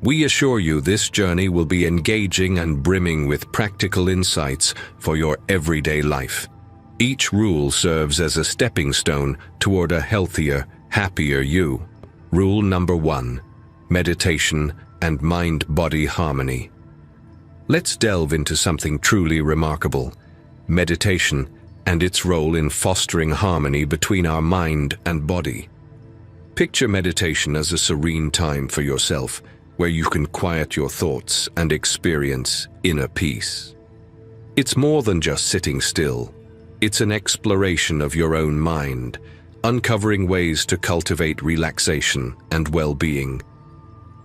We assure you this journey will be engaging and brimming with practical insights for your everyday life. Each rule serves as a stepping stone toward a healthier, happier you. Rule number 1: meditation and mind-body harmony. Let's delve into something truly remarkable: meditation and its role in fostering harmony between our mind and body. Picture meditation as a serene time for yourself, where you can quiet your thoughts and experience inner peace. It's more than just sitting still. It's an exploration of your own mind, uncovering ways to cultivate relaxation and well-being.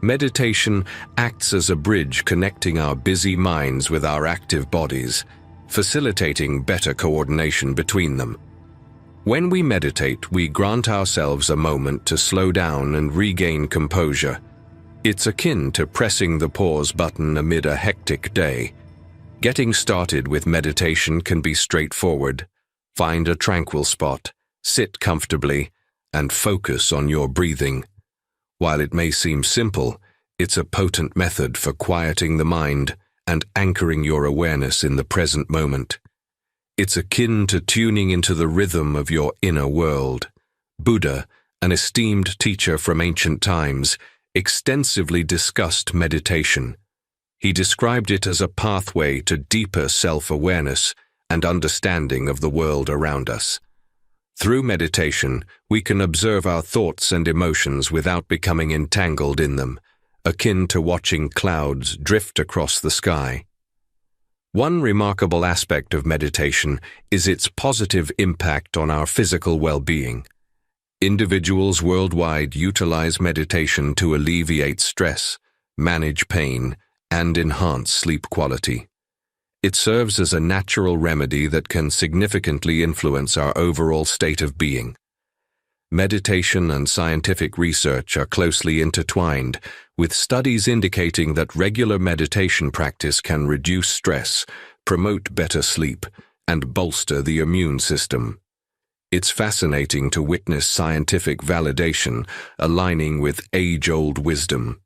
Meditation acts as a bridge connecting our busy minds with our active bodies, facilitating better coordination between them. When we meditate, we grant ourselves a moment to slow down and regain composure. It's akin to pressing the pause button amid a hectic day. Getting started with meditation can be straightforward. Find a tranquil spot, sit comfortably, and focus on your breathing. While it may seem simple, it's a potent method for quieting the mind and anchoring your awareness in the present moment. It's akin to tuning into the rhythm of your inner world. Buddha, an esteemed teacher from ancient times, extensively discussed meditation. He described it as a pathway to deeper self-awareness and understanding of the world around us. Through meditation, we can observe our thoughts and emotions without becoming entangled in them, akin to watching clouds drift across the sky. One remarkable aspect of meditation is its positive impact on our physical well-being. Individuals worldwide utilize meditation to alleviate stress, manage pain, and enhance sleep quality. It serves as a natural remedy that can significantly influence our overall state of being. Meditation and scientific research are closely intertwined, with studies indicating that regular meditation practice can reduce stress, promote better sleep, and bolster the immune system. It's fascinating to witness scientific validation aligning with age-old wisdom.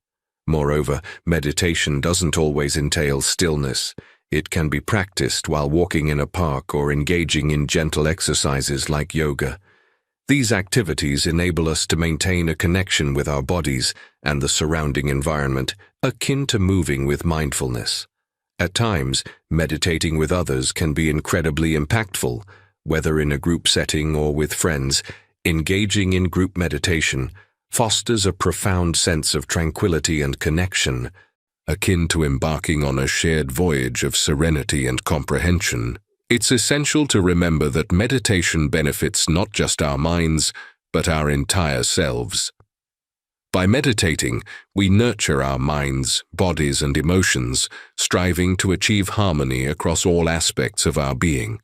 Moreover, meditation doesn't always entail stillness. It can be practiced while walking in a park or engaging in gentle exercises like yoga. These activities enable us to maintain a connection with our bodies and the surrounding environment, akin to moving with mindfulness. At times, meditating with others can be incredibly impactful. Whether in a group setting or with friends, engaging in group meditation fosters a profound sense of tranquility and connection, akin to embarking on a shared voyage of serenity and comprehension. It's essential to remember that meditation benefits not just our minds, but our entire selves. By meditating, we nurture our minds, bodies, and emotions, striving to achieve harmony across all aspects of our being.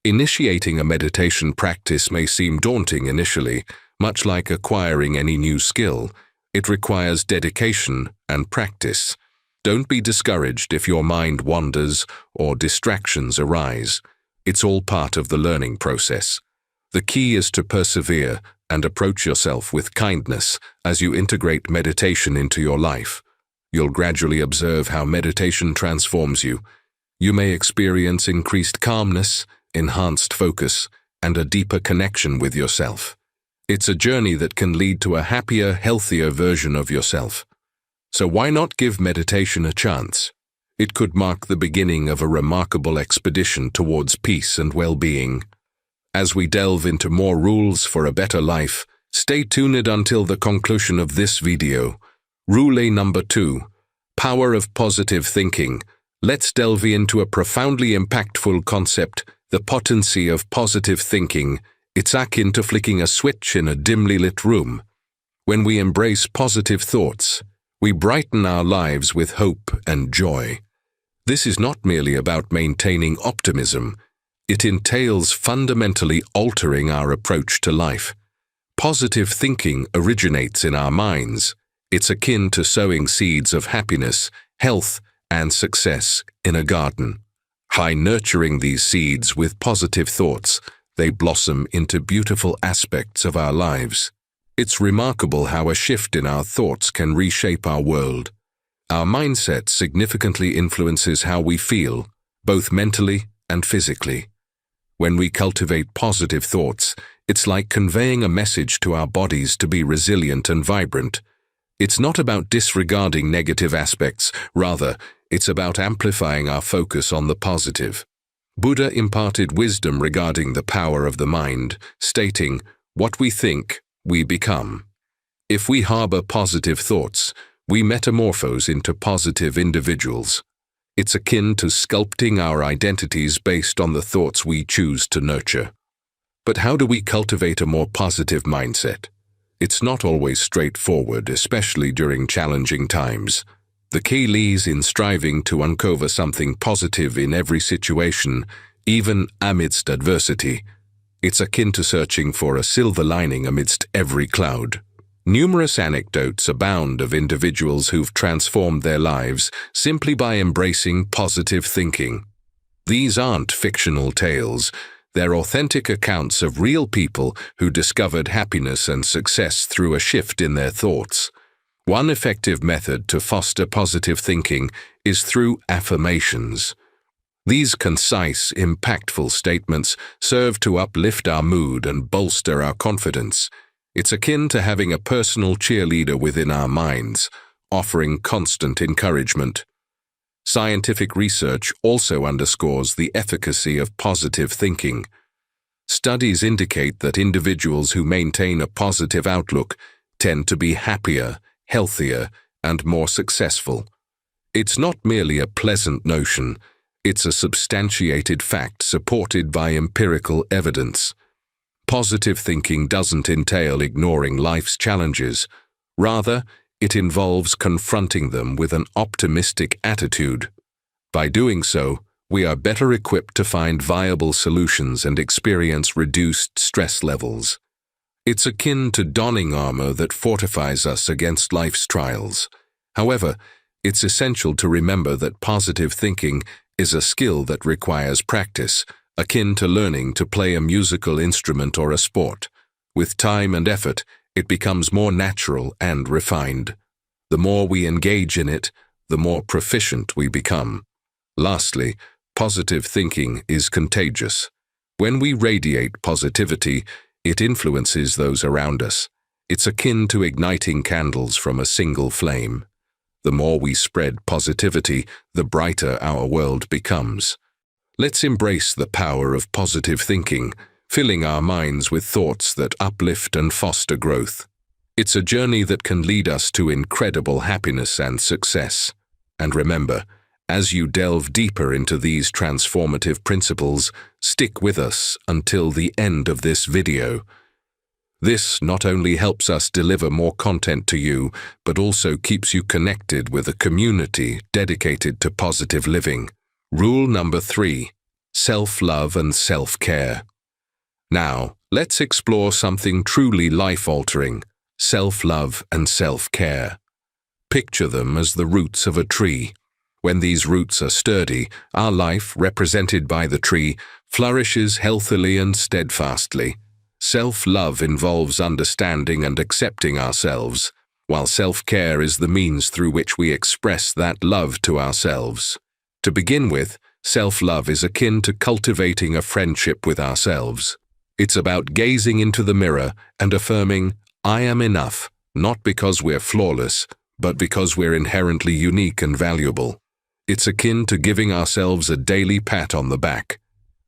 Initiating a meditation practice may seem daunting initially. Much like acquiring any new skill, it requires dedication and practice. Don't be discouraged if your mind wanders or distractions arise. It's all part of the learning process. The key is to persevere and approach yourself with kindness as you integrate meditation into your life. You'll gradually observe how meditation transforms you. You may experience increased calmness, enhanced focus, and a deeper connection with yourself. It's a journey that can lead to a happier, healthier version of yourself. So why not give meditation a chance? It could mark the beginning of a remarkable expedition towards peace and well-being. As we delve into more rules for a better life, stay tuned until the conclusion of this video. Rule number 2, Power of Positive Thinking. Let's delve into a profoundly impactful concept, the potency of positive thinking. It's akin to flicking a switch in a dimly lit room. When we embrace positive thoughts, we brighten our lives with hope and joy. This is not merely about maintaining optimism. It entails fundamentally altering our approach to life. Positive thinking originates in our minds. It's akin to sowing seeds of happiness, health, and success in a garden. By nurturing these seeds with positive thoughts, they blossom into beautiful aspects of our lives. It's remarkable how a shift in our thoughts can reshape our world. Our mindset significantly influences how we feel, both mentally and physically. When we cultivate positive thoughts, it's like conveying a message to our bodies to be resilient and vibrant. It's not about disregarding negative aspects, rather, it's about amplifying our focus on the positive. Buddha imparted wisdom regarding the power of the mind, stating, "What we think, we become." If we harbor positive thoughts, we metamorphose into positive individuals. It's akin to sculpting our identities based on the thoughts we choose to nurture. But how do we cultivate a more positive mindset? It's not always straightforward, especially during challenging times. The key lies in striving to uncover something positive in every situation, even amidst adversity. It's akin to searching for a silver lining amidst every cloud. Numerous anecdotes abound of individuals who've transformed their lives simply by embracing positive thinking. These aren't fictional tales. They're authentic accounts of real people who discovered happiness and success through a shift in their thoughts. One effective method to foster positive thinking is through affirmations. These concise, impactful statements serve to uplift our mood and bolster our confidence. It's akin to having a personal cheerleader within our minds, offering constant encouragement. Scientific research also underscores the efficacy of positive thinking. Studies indicate that individuals who maintain a positive outlook tend to be happier, healthier, and more successful. It's not merely a pleasant notion, it's a substantiated fact supported by empirical evidence. Positive thinking doesn't entail ignoring life's challenges. Rather, it involves confronting them with an optimistic attitude. By doing so, we are better equipped to find viable solutions and experience reduced stress levels. It's akin to donning armor that fortifies us against life's trials. However, it's essential to remember that positive thinking is a skill that requires practice, akin to learning to play a musical instrument or a sport. With time and effort, it becomes more natural and refined. The more we engage in it, the more proficient we become. Lastly, positive thinking is contagious. When we radiate positivity, it influences those around us. It's akin to igniting candles from a single flame. The more we spread positivity, the brighter our world becomes. Let's embrace the power of positive thinking, filling our minds with thoughts that uplift and foster growth. It's a journey that can lead us to incredible happiness and success. And remember, as you delve deeper into these transformative principles, stick with us until the end of this video. This not only helps us deliver more content to you, but also keeps you connected with a community dedicated to positive living. Rule number 3: self-love and self-care. Now, let's explore something truly life-altering: self-love and self-care. Picture them as the roots of a tree. When these roots are sturdy, our life, represented by the tree, flourishes healthily and steadfastly. Self-love involves understanding and accepting ourselves, while self-care is the means through which we express that love to ourselves. To begin with, self-love is akin to cultivating a friendship with ourselves. It's about gazing into the mirror and affirming, "I am enough," not because we're flawless, but because we're inherently unique and valuable. It's akin to giving ourselves a daily pat on the back.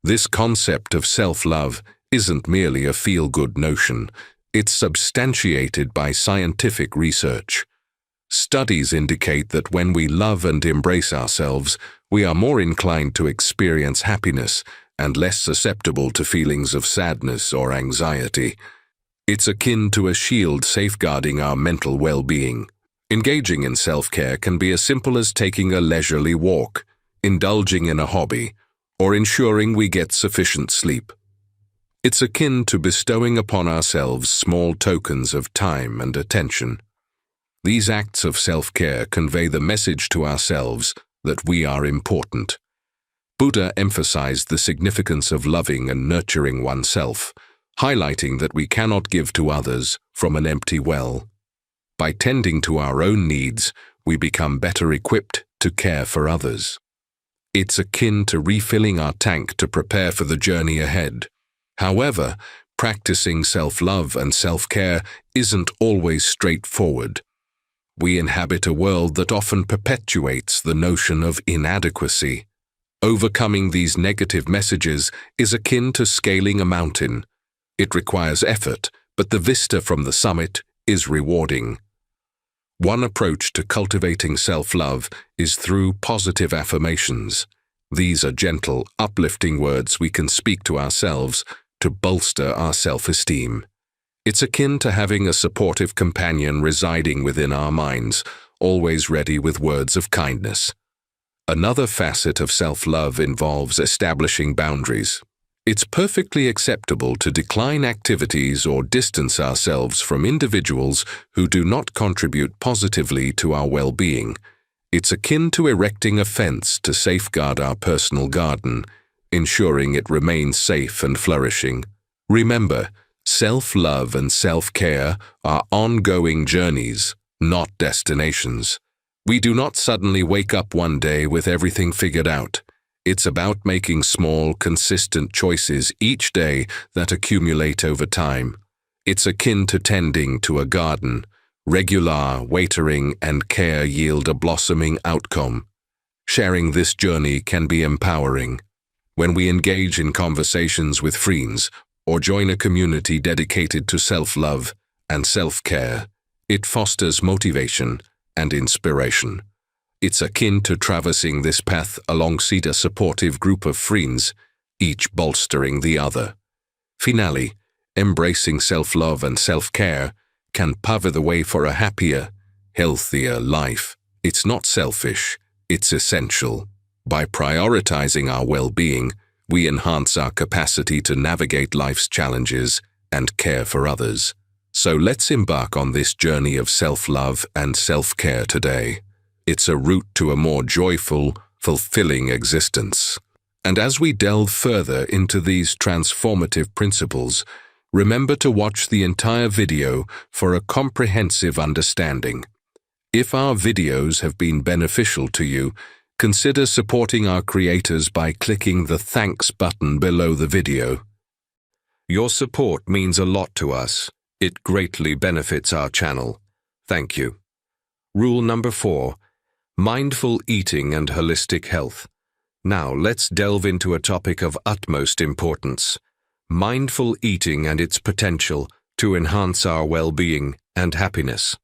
This concept of self-love isn't merely a feel-good notion. It's substantiated by scientific research. Studies indicate that when we love and embrace ourselves, we are more inclined to experience happiness and less susceptible to feelings of sadness or anxiety. It's akin to a shield safeguarding our mental well-being. Engaging in self-care can be as simple as taking a leisurely walk, indulging in a hobby, or ensuring we get sufficient sleep. It's akin to bestowing upon ourselves small tokens of time and attention. These acts of self-care convey the message to ourselves that we are important. Buddha emphasized the significance of loving and nurturing oneself, highlighting that we cannot give to others from an empty well. By tending to our own needs, we become better equipped to care for others. It's akin to refilling our tank to prepare for the journey ahead. However, practicing self-love and self-care isn't always straightforward. We inhabit a world that often perpetuates the notion of inadequacy. Overcoming these negative messages is akin to scaling a mountain. It requires effort, but the vista from the summit is rewarding. One approach to cultivating self-love is through positive affirmations. These are gentle, uplifting words we can speak to ourselves to bolster our self-esteem. It's akin to having a supportive companion residing within our minds, always ready with words of kindness. Another facet of self-love involves establishing boundaries. It's perfectly acceptable to decline activities or distance ourselves from individuals who do not contribute positively to our well-being. It's akin to erecting a fence to safeguard our personal garden, ensuring it remains safe and flourishing. Remember, self-love and self-care are ongoing journeys, not destinations. We do not suddenly wake up one day with everything figured out. It's about making small, consistent choices each day that accumulate over time. It's akin to tending to a garden. Regular watering and care yield a blossoming outcome. Sharing this journey can be empowering. When we engage in conversations with friends or join a community dedicated to self-love and self-care, it fosters motivation and inspiration. It's akin to traversing this path alongside a supportive group of friends, each bolstering the other. Finally, embracing self-love and self-care can pave the way for a happier, healthier life. It's not selfish, it's essential. By prioritizing our well-being, we enhance our capacity to navigate life's challenges and care for others. So let's embark on this journey of self-love and self-care today. It's a route to a more joyful, fulfilling existence. And as we delve further into these transformative principles, remember to watch the entire video for a comprehensive understanding. If our videos have been beneficial to you, consider supporting our creators by clicking the thanks button below the video. Your support means a lot to us. It greatly benefits our channel. Thank you. Rule number 4. Mindful eating and holistic health. Now let's delve into a topic of utmost importance. Mindful eating and its potential to enhance our well-being and happiness.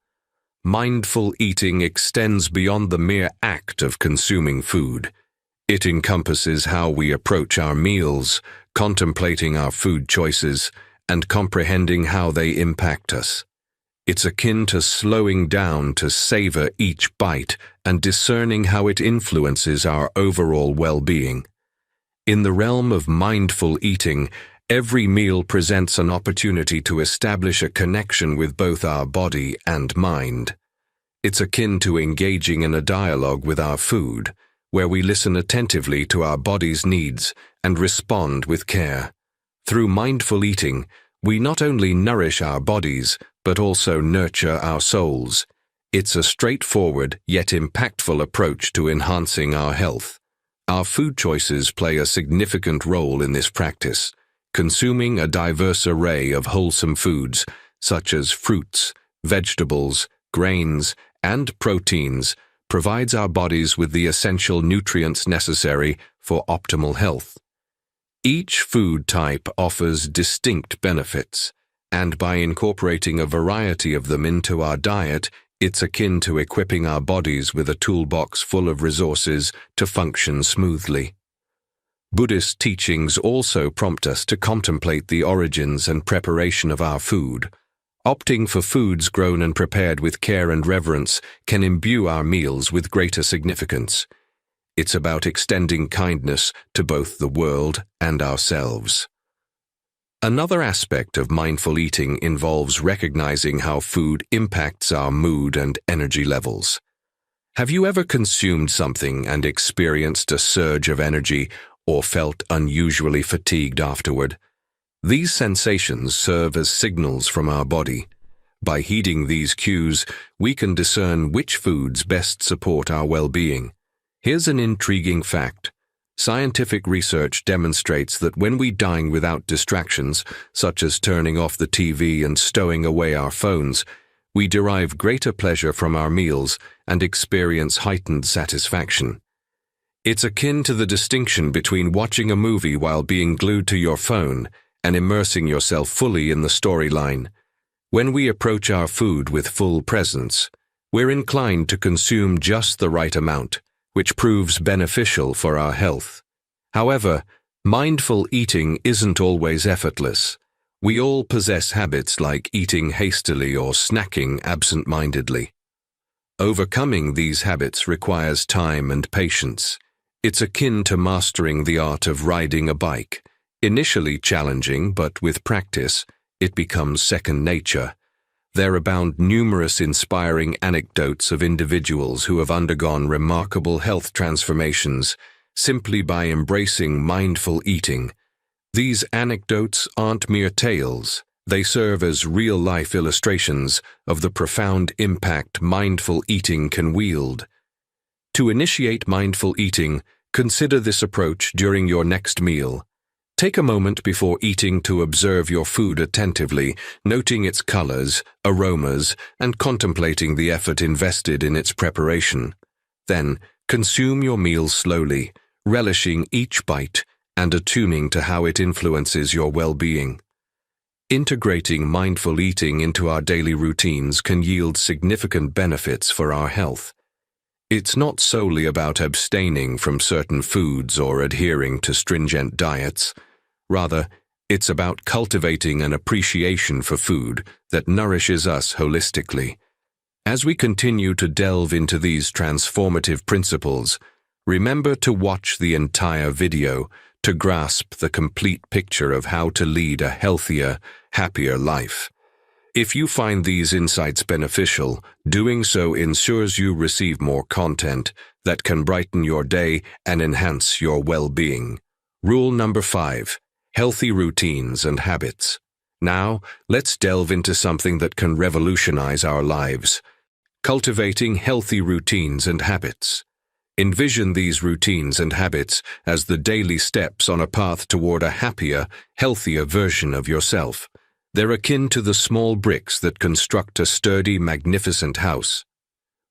Mindful eating extends beyond the mere act of consuming food. It encompasses how we approach our meals, contemplating our food choices, and comprehending how they impact us. It's akin to slowing down to savor each bite and discerning how it influences our overall well-being. In the realm of mindful eating, every meal presents an opportunity to establish a connection with both our body and mind. It's akin to engaging in a dialogue with our food, where we listen attentively to our body's needs and respond with care. Through mindful eating, we not only nourish our bodies, but also nurture our souls. It's a straightforward yet impactful approach to enhancing our health. Our food choices play a significant role in this practice. Consuming a diverse array of wholesome foods, such as fruits, vegetables, grains, and proteins, provides our bodies with the essential nutrients necessary for optimal health. Each food type offers distinct benefits, and by incorporating a variety of them into our diet, it's akin to equipping our bodies with a toolbox full of resources to function smoothly. Buddhist teachings also prompt us to contemplate the origins and preparation of our food. Opting for foods grown and prepared with care and reverence can imbue our meals with greater significance. It's about extending kindness to both the world and ourselves. Another aspect of mindful eating involves recognizing how food impacts our mood and energy levels. Have you ever consumed something and experienced a surge of energy or felt unusually fatigued afterward? These sensations serve as signals from our body. By heeding these cues, we can discern which foods best support our well-being. Here's an intriguing fact. Scientific research demonstrates that when we dine without distractions, such as turning off the TV and stowing away our phones, we derive greater pleasure from our meals and experience heightened satisfaction. It's akin to the distinction between watching a movie while being glued to your phone and immersing yourself fully in the storyline. When we approach our food with full presence, we're inclined to consume just the right amount, which proves beneficial for our health. However, mindful eating isn't always effortless. We all possess habits like eating hastily or snacking absent-mindedly. Overcoming these habits requires time and patience. It's akin to mastering the art of riding a bike. Initially challenging, but with practice, it becomes second nature. There abound numerous inspiring anecdotes of individuals who have undergone remarkable health transformations simply by embracing mindful eating. These anecdotes aren't mere tales. They serve as real-life illustrations of the profound impact mindful eating can wield. To initiate mindful eating, consider this approach during your next meal. Take a moment before eating to observe your food attentively, noting its colors, aromas, and contemplating the effort invested in its preparation. Then, consume your meal slowly, relishing each bite and attuning to how it influences your well-being. Integrating mindful eating into our daily routines can yield significant benefits for our health. It's not solely about abstaining from certain foods or adhering to stringent diets. Rather, it's about cultivating an appreciation for food that nourishes us holistically. As we continue to delve into these transformative principles, remember to watch the entire video to grasp the complete picture of how to lead a healthier, happier life. If you find these insights beneficial, doing so ensures you receive more content that can brighten your day and enhance your well-being. Rule number 5. Healthy routines and habits. Now, let's delve into something that can revolutionize our lives. Cultivating healthy routines and habits. Envision these routines and habits as the daily steps on a path toward a happier, healthier version of yourself. They're akin to the small bricks that construct a sturdy, magnificent house.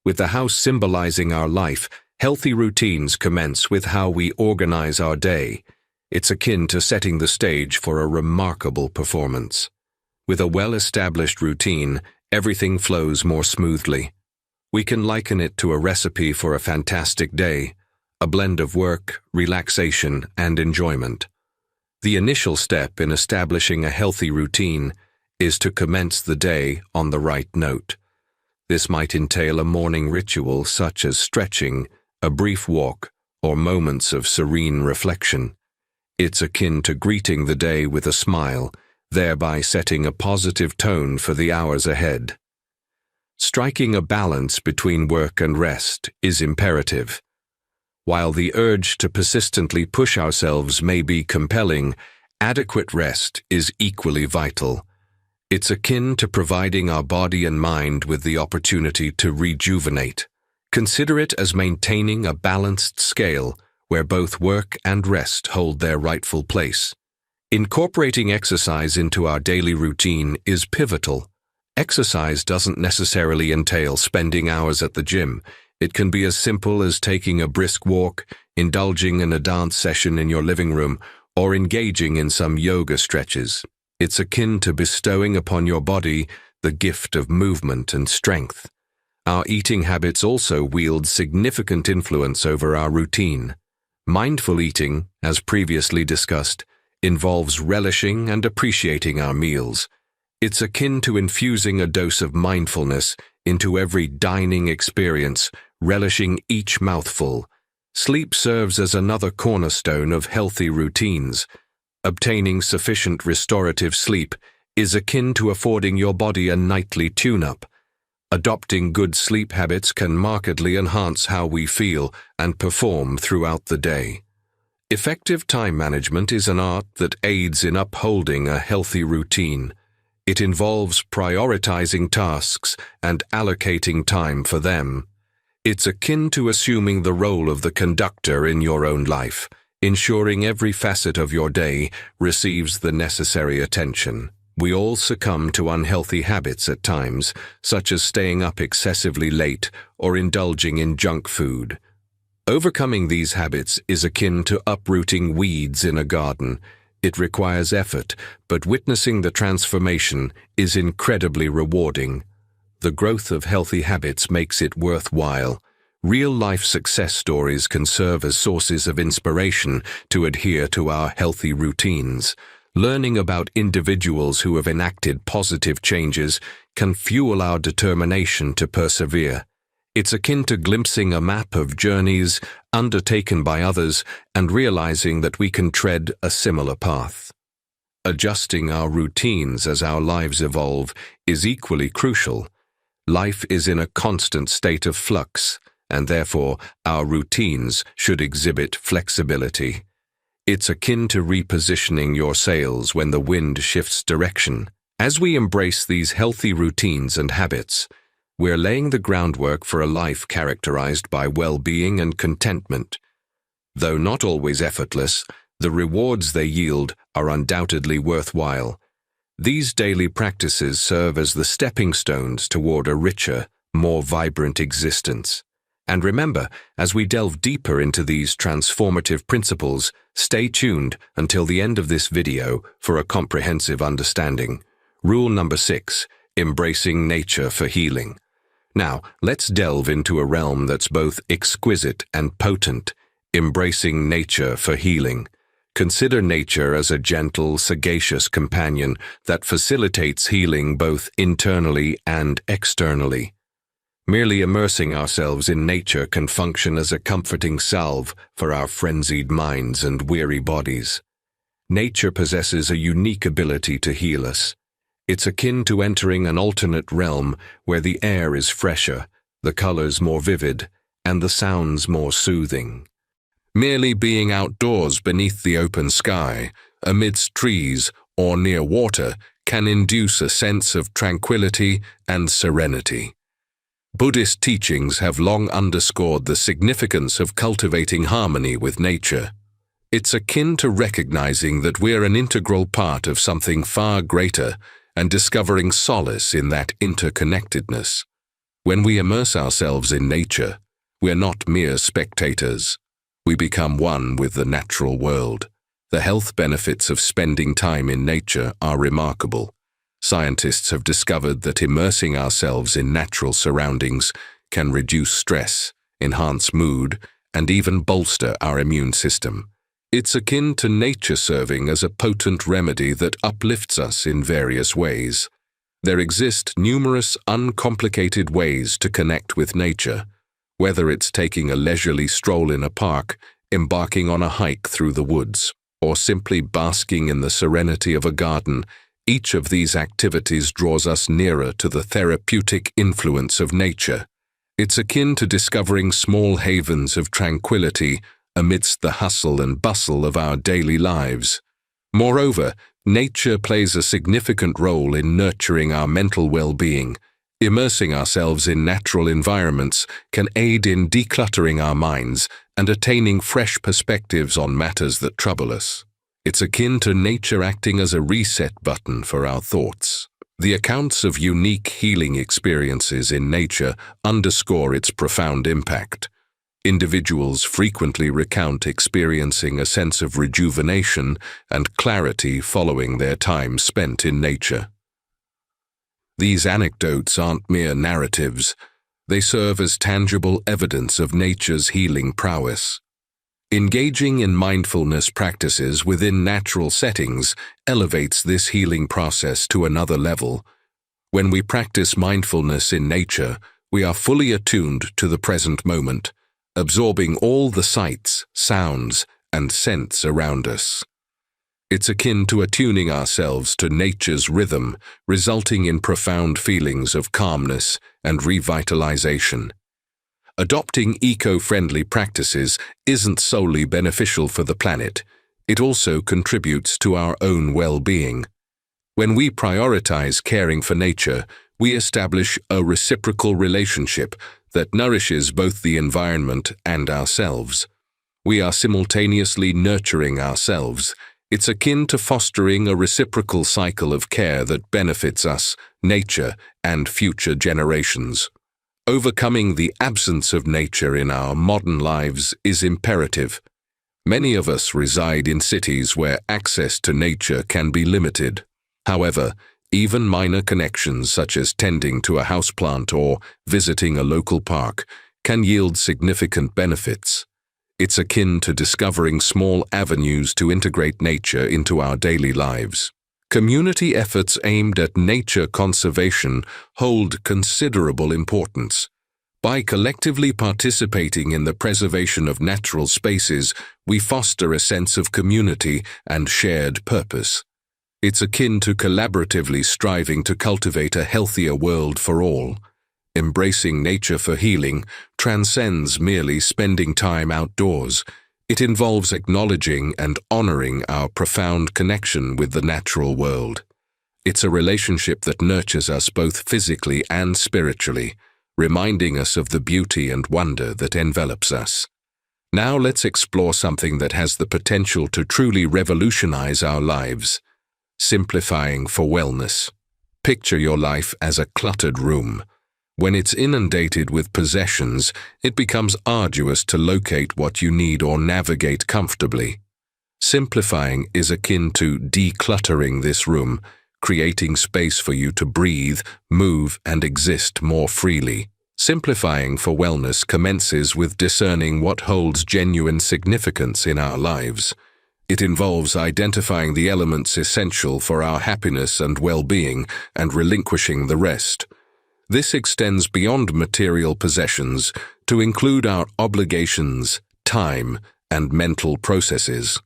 With the house symbolizing our life, healthy routines commence with how we organize our day. It's akin to setting the stage for a remarkable performance. With a well-established routine, everything flows more smoothly. We can liken it to a recipe for a fantastic day, a blend of work, relaxation, and enjoyment. The initial step in establishing a healthy routine is to commence the day on the right note. This might entail a morning ritual such as stretching, a brief walk, or moments of serene reflection. It's akin to greeting the day with a smile, thereby setting a positive tone for the hours ahead. Striking a balance between work and rest is imperative. While the urge to persistently push ourselves may be compelling, adequate rest is equally vital. It's akin to providing our body and mind with the opportunity to rejuvenate. Consider it as maintaining a balanced scale where both work and rest hold their rightful place. Incorporating exercise into our daily routine is pivotal. Exercise doesn't necessarily entail spending hours at the gym. It can be as simple as taking a brisk walk, indulging in a dance session in your living room, or engaging in some yoga stretches. It's akin to bestowing upon your body the gift of movement and strength. Our eating habits also wield significant influence over our routine. Mindful eating, as previously discussed, involves relishing and appreciating our meals. It's akin to infusing a dose of mindfulness into every dining experience, relishing each mouthful. Sleep serves as another cornerstone of healthy routines. Obtaining sufficient restorative sleep is akin to affording your body a nightly tune-up. Adopting good sleep habits can markedly enhance how we feel and perform throughout the day. Effective time management is an art that aids in upholding a healthy routine. It involves prioritizing tasks and allocating time for them. It's akin to assuming the role of the conductor in your own life, ensuring every facet of your day receives the necessary attention. We all succumb to unhealthy habits at times, such as staying up excessively late or indulging in junk food. Overcoming these habits is akin to uprooting weeds in a garden. It requires effort, but witnessing the transformation is incredibly rewarding. The growth of healthy habits makes it worthwhile. Real-life success stories can serve as sources of inspiration to adhere to our healthy routines. Learning about individuals who have enacted positive changes can fuel our determination to persevere. It's akin to glimpsing a map of journeys undertaken by others and realizing that we can tread a similar path. Adjusting our routines as our lives evolve is equally crucial. Life is in a constant state of flux, and therefore our routines should exhibit flexibility. It's akin to repositioning your sails when the wind shifts direction. As we embrace these healthy routines and habits, we're laying the groundwork for a life characterized by well-being and contentment. Though not always effortless, the rewards they yield are undoubtedly worthwhile. These daily practices serve as the stepping stones toward a richer, more vibrant existence. And remember, as we delve deeper into these transformative principles, stay tuned until the end of this video for a comprehensive understanding. Rule number 6, embracing nature for healing. Now, let's delve into a realm that's both exquisite and potent, embracing nature for healing. Consider nature as a gentle, sagacious companion that facilitates healing both internally and externally. Merely immersing ourselves in nature can function as a comforting salve for our frenzied minds and weary bodies. Nature possesses a unique ability to heal us. It's akin to entering an alternate realm where the air is fresher, the colors more vivid, and the sounds more soothing. Merely being outdoors beneath the open sky, amidst trees, or near water can induce a sense of tranquility and serenity. Buddhist teachings have long underscored the significance of cultivating harmony with nature. It's akin to recognizing that we're an integral part of something far greater and discovering solace in that interconnectedness. When we immerse ourselves in nature, we're not mere spectators. We become one with the natural world. The health benefits of spending time in nature are remarkable. Scientists have discovered that immersing ourselves in natural surroundings can reduce stress, enhance mood, and even bolster our immune system. It's akin to nature serving as a potent remedy that uplifts us in various ways. There exist numerous uncomplicated ways to connect with nature, whether it's taking a leisurely stroll in a park, embarking on a hike through the woods, or simply basking in the serenity of a garden. Each of these activities draws us nearer to the therapeutic influence of nature. It's akin to discovering small havens of tranquility amidst the hustle and bustle of our daily lives. Moreover, nature plays a significant role in nurturing our mental well-being. Immersing ourselves in natural environments can aid in decluttering our minds and attaining fresh perspectives on matters that trouble us. It's akin to nature acting as a reset button for our thoughts. The accounts of unique healing experiences in nature underscore its profound impact. Individuals frequently recount experiencing a sense of rejuvenation and clarity following their time spent in nature. These anecdotes aren't mere narratives. They serve as tangible evidence of nature's healing prowess. Engaging in mindfulness practices within natural settings elevates this healing process to another level. When we practice mindfulness in nature, we are fully attuned to the present moment, absorbing all the sights, sounds, and scents around us. It's akin to attuning ourselves to nature's rhythm, resulting in profound feelings of calmness and revitalization. Adopting eco-friendly practices isn't solely beneficial for the planet, it also contributes to our own well-being. When we prioritize caring for nature, we establish a reciprocal relationship that nourishes both the environment and ourselves. We are simultaneously nurturing ourselves. It's akin to fostering a reciprocal cycle of care that benefits us, nature, and future generations. Overcoming the absence of nature in our modern lives is imperative. Many of us reside in cities where access to nature can be limited. However, even minor connections such as tending to a houseplant or visiting a local park can yield significant benefits. It's akin to discovering small avenues to integrate nature into our daily lives. Community efforts aimed at nature conservation hold considerable importance. By collectively participating in the preservation of natural spaces, we foster a sense of community and shared purpose. It's akin to collaboratively striving to cultivate a healthier world for all. Embracing nature for healing transcends merely spending time outdoors. It involves acknowledging and honoring our profound connection with the natural world. It's a relationship that nurtures us both physically and spiritually, reminding us of the beauty and wonder that envelops us. Now let's explore something that has the potential to truly revolutionize our lives. Simplifying for wellness. Picture your life as a cluttered room. When it's inundated with possessions, it becomes arduous to locate what you need or navigate comfortably. Simplifying is akin to decluttering this room, creating space for you to breathe, move, and exist more freely. Simplifying for wellness commences with discerning what holds genuine significance in our lives. It involves identifying the elements essential for our happiness and well-being and relinquishing the rest. This extends beyond material possessions to include our obligations, time, and mental processes.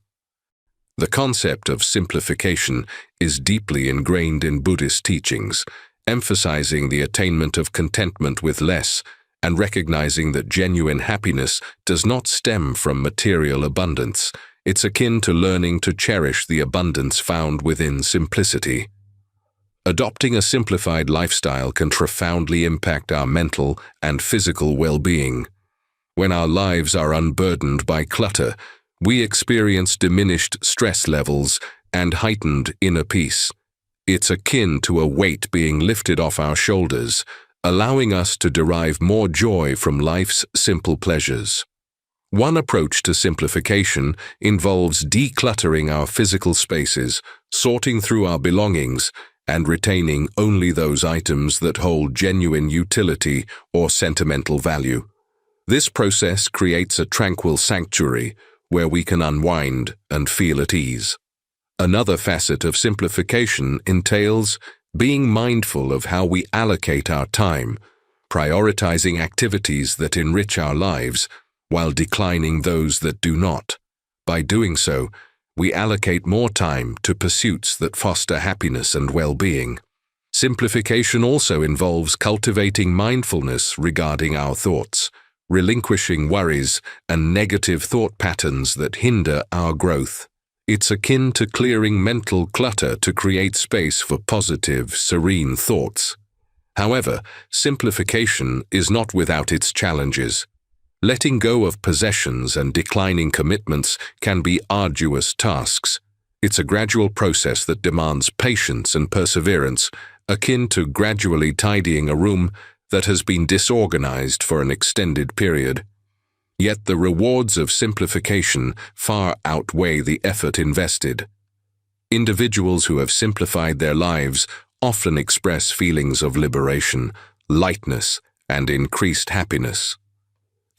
The concept of simplification is deeply ingrained in Buddhist teachings, emphasizing the attainment of contentment with less and recognizing that genuine happiness does not stem from material abundance. It's akin to learning to cherish the abundance found within simplicity. Adopting a simplified lifestyle can profoundly impact our mental and physical well-being. When our lives are unburdened by clutter, we experience diminished stress levels and heightened inner peace. It's akin to a weight being lifted off our shoulders, allowing us to derive more joy from life's simple pleasures. One approach to simplification involves decluttering our physical spaces, sorting through our belongings, and retaining only those items that hold genuine utility or sentimental value. This process creates a tranquil sanctuary where we can unwind and feel at ease. Another facet of simplification entails being mindful of how we allocate our time, prioritizing activities that enrich our lives while declining those that do not. By doing so, we allocate more time to pursuits that foster happiness and well-being. Simplification also involves cultivating mindfulness regarding our thoughts, relinquishing worries and negative thought patterns that hinder our growth. It's akin to clearing mental clutter to create space for positive, serene thoughts. However, simplification is not without its challenges. Letting go of possessions and declining commitments can be arduous tasks. It's a gradual process that demands patience and perseverance, akin to gradually tidying a room that has been disorganized for an extended period. Yet the rewards of simplification far outweigh the effort invested. Individuals who have simplified their lives often express feelings of liberation, lightness, and increased happiness.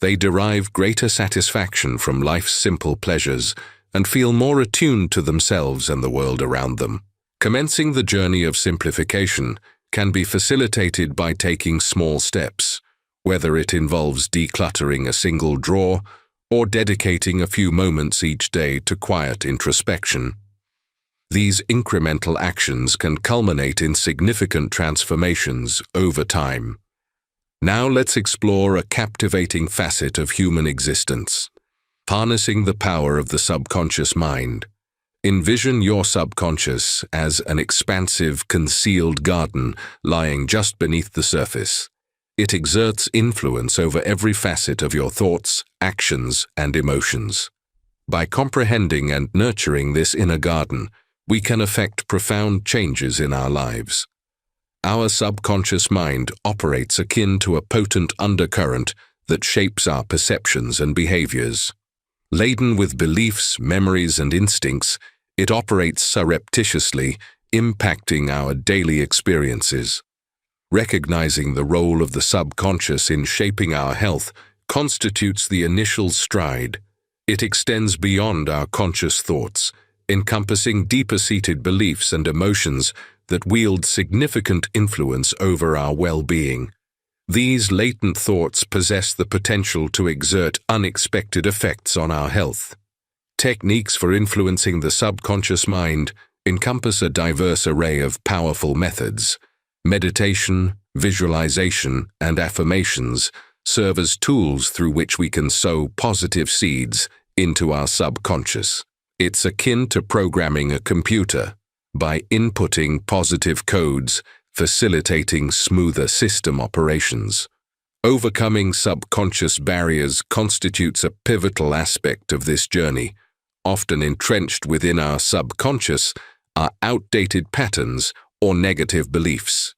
They derive greater satisfaction from life's simple pleasures and feel more attuned to themselves and the world around them. Commencing the journey of simplification can be facilitated by taking small steps, whether it involves decluttering a single drawer or dedicating a few moments each day to quiet introspection. These incremental actions can culminate in significant transformations over time. Now let's explore a captivating facet of human existence: harnessing the power of the subconscious mind. Envision your subconscious as an expansive, concealed garden lying just beneath the surface. It exerts influence over every facet of your thoughts, actions, and emotions. By comprehending and nurturing this inner garden, we can effect profound changes in our lives. Our subconscious mind operates akin to a potent undercurrent that shapes our perceptions and behaviors. Laden with beliefs, memories, and instincts, it operates surreptitiously, impacting our daily experiences. Recognizing the role of the subconscious in shaping our health constitutes the initial stride. It extends beyond our conscious thoughts, encompassing deeper-seated beliefs and emotions that wield significant influence over our well-being. These latent thoughts possess the potential to exert unexpected effects on our health. Techniques for influencing the subconscious mind encompass a diverse array of powerful methods. Meditation, visualization, and affirmations serve as tools through which we can sow positive seeds into our subconscious. It's akin to programming a computer. By inputting positive codes, facilitating smoother system operations. Overcoming subconscious barriers constitutes a pivotal aspect of this journey. Often entrenched within our subconscious are outdated patterns or negative beliefs.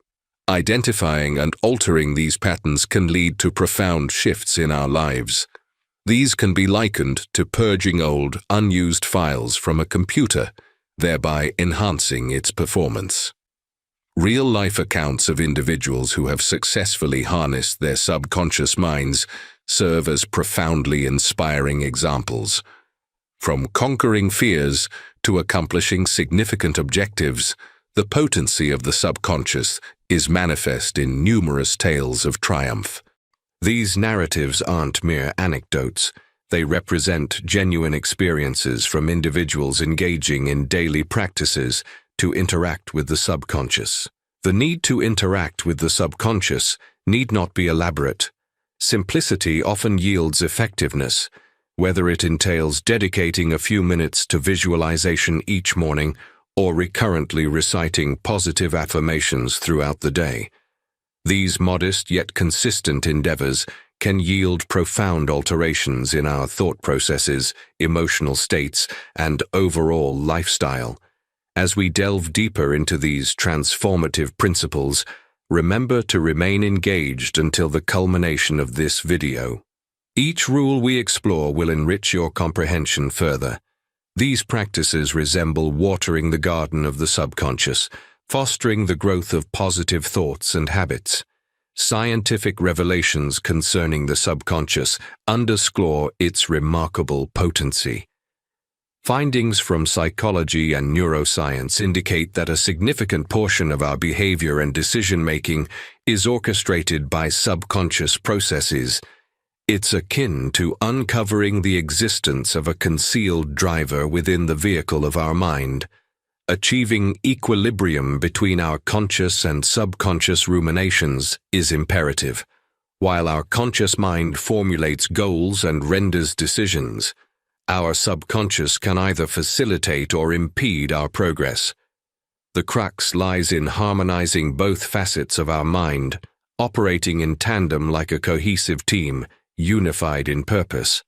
Identifying and altering these patterns can lead to profound shifts in our lives. These can be likened to purging old, unused files from a computer, thereby enhancing its performance. Real-life accounts of individuals who have successfully harnessed their subconscious minds serve as profoundly inspiring examples. From conquering fears to accomplishing significant objectives, the potency of the subconscious is manifest in numerous tales of triumph. These narratives aren't mere anecdotes. They represent genuine experiences from individuals engaging in daily practices to interact with the subconscious. The need to interact with the subconscious need not be elaborate. Simplicity often yields effectiveness, whether it entails dedicating a few minutes to visualization each morning or recurrently reciting positive affirmations throughout the day. These modest yet consistent endeavors can yield profound alterations in our thought processes, emotional states, and overall lifestyle. As we delve deeper into these transformative principles, remember to remain engaged until the culmination of this video. Each rule we explore will enrich your comprehension further. These practices resemble watering the garden of the subconscious, fostering the growth of positive thoughts and habits. Scientific revelations concerning the subconscious underscore its remarkable potency. Findings from psychology and neuroscience indicate that a significant portion of our behavior and decision-making is orchestrated by subconscious processes. It's akin to uncovering the existence of a concealed driver within the vehicle of our mind. Achieving equilibrium between our conscious and subconscious ruminations is imperative. While our conscious mind formulates goals and renders decisions, our subconscious can either facilitate or impede our progress. The crux lies in harmonizing both facets of our mind, operating in tandem like a cohesive team, unified in purpose.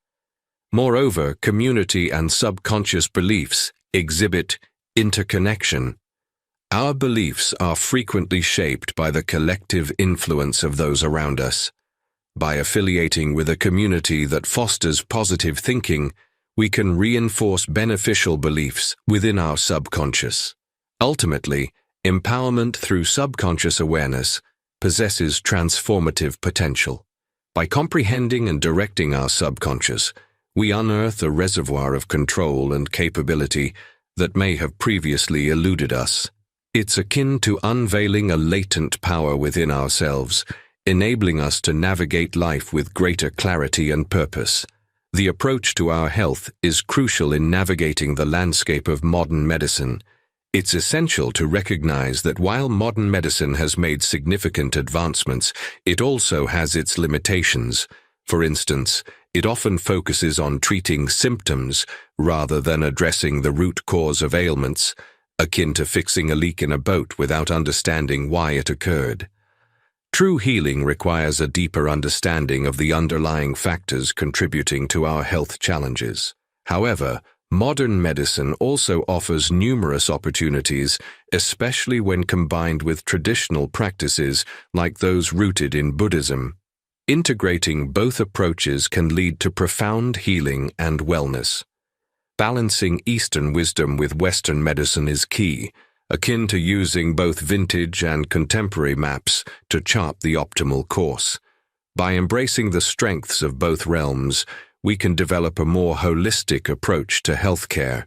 Moreover, community and subconscious beliefs exhibit interconnection. Our beliefs are frequently shaped by the collective influence of those around us. By affiliating with a community that fosters positive thinking, we can reinforce beneficial beliefs within our subconscious. Ultimately, empowerment through subconscious awareness possesses transformative potential. By comprehending and directing our subconscious, we unearth a reservoir of control and capability that may have previously eluded us. It's akin to unveiling a latent power within ourselves, enabling us to navigate life with greater clarity and purpose. The approach to our health is crucial in navigating the landscape of modern medicine. It's essential to recognize that while modern medicine has made significant advancements, it also has its limitations. For instance, it often focuses on treating symptoms rather than addressing the root cause of ailments, akin to fixing a leak in a boat without understanding why it occurred. True healing requires a deeper understanding of the underlying factors contributing to our health challenges. However, modern medicine also offers numerous opportunities, especially when combined with traditional practices like those rooted in Buddhism. Integrating both approaches can lead to profound healing and wellness. Balancing Eastern wisdom with Western medicine is key, akin to using both vintage and contemporary maps to chart the optimal course. By embracing the strengths of both realms, we can develop a more holistic approach to healthcare,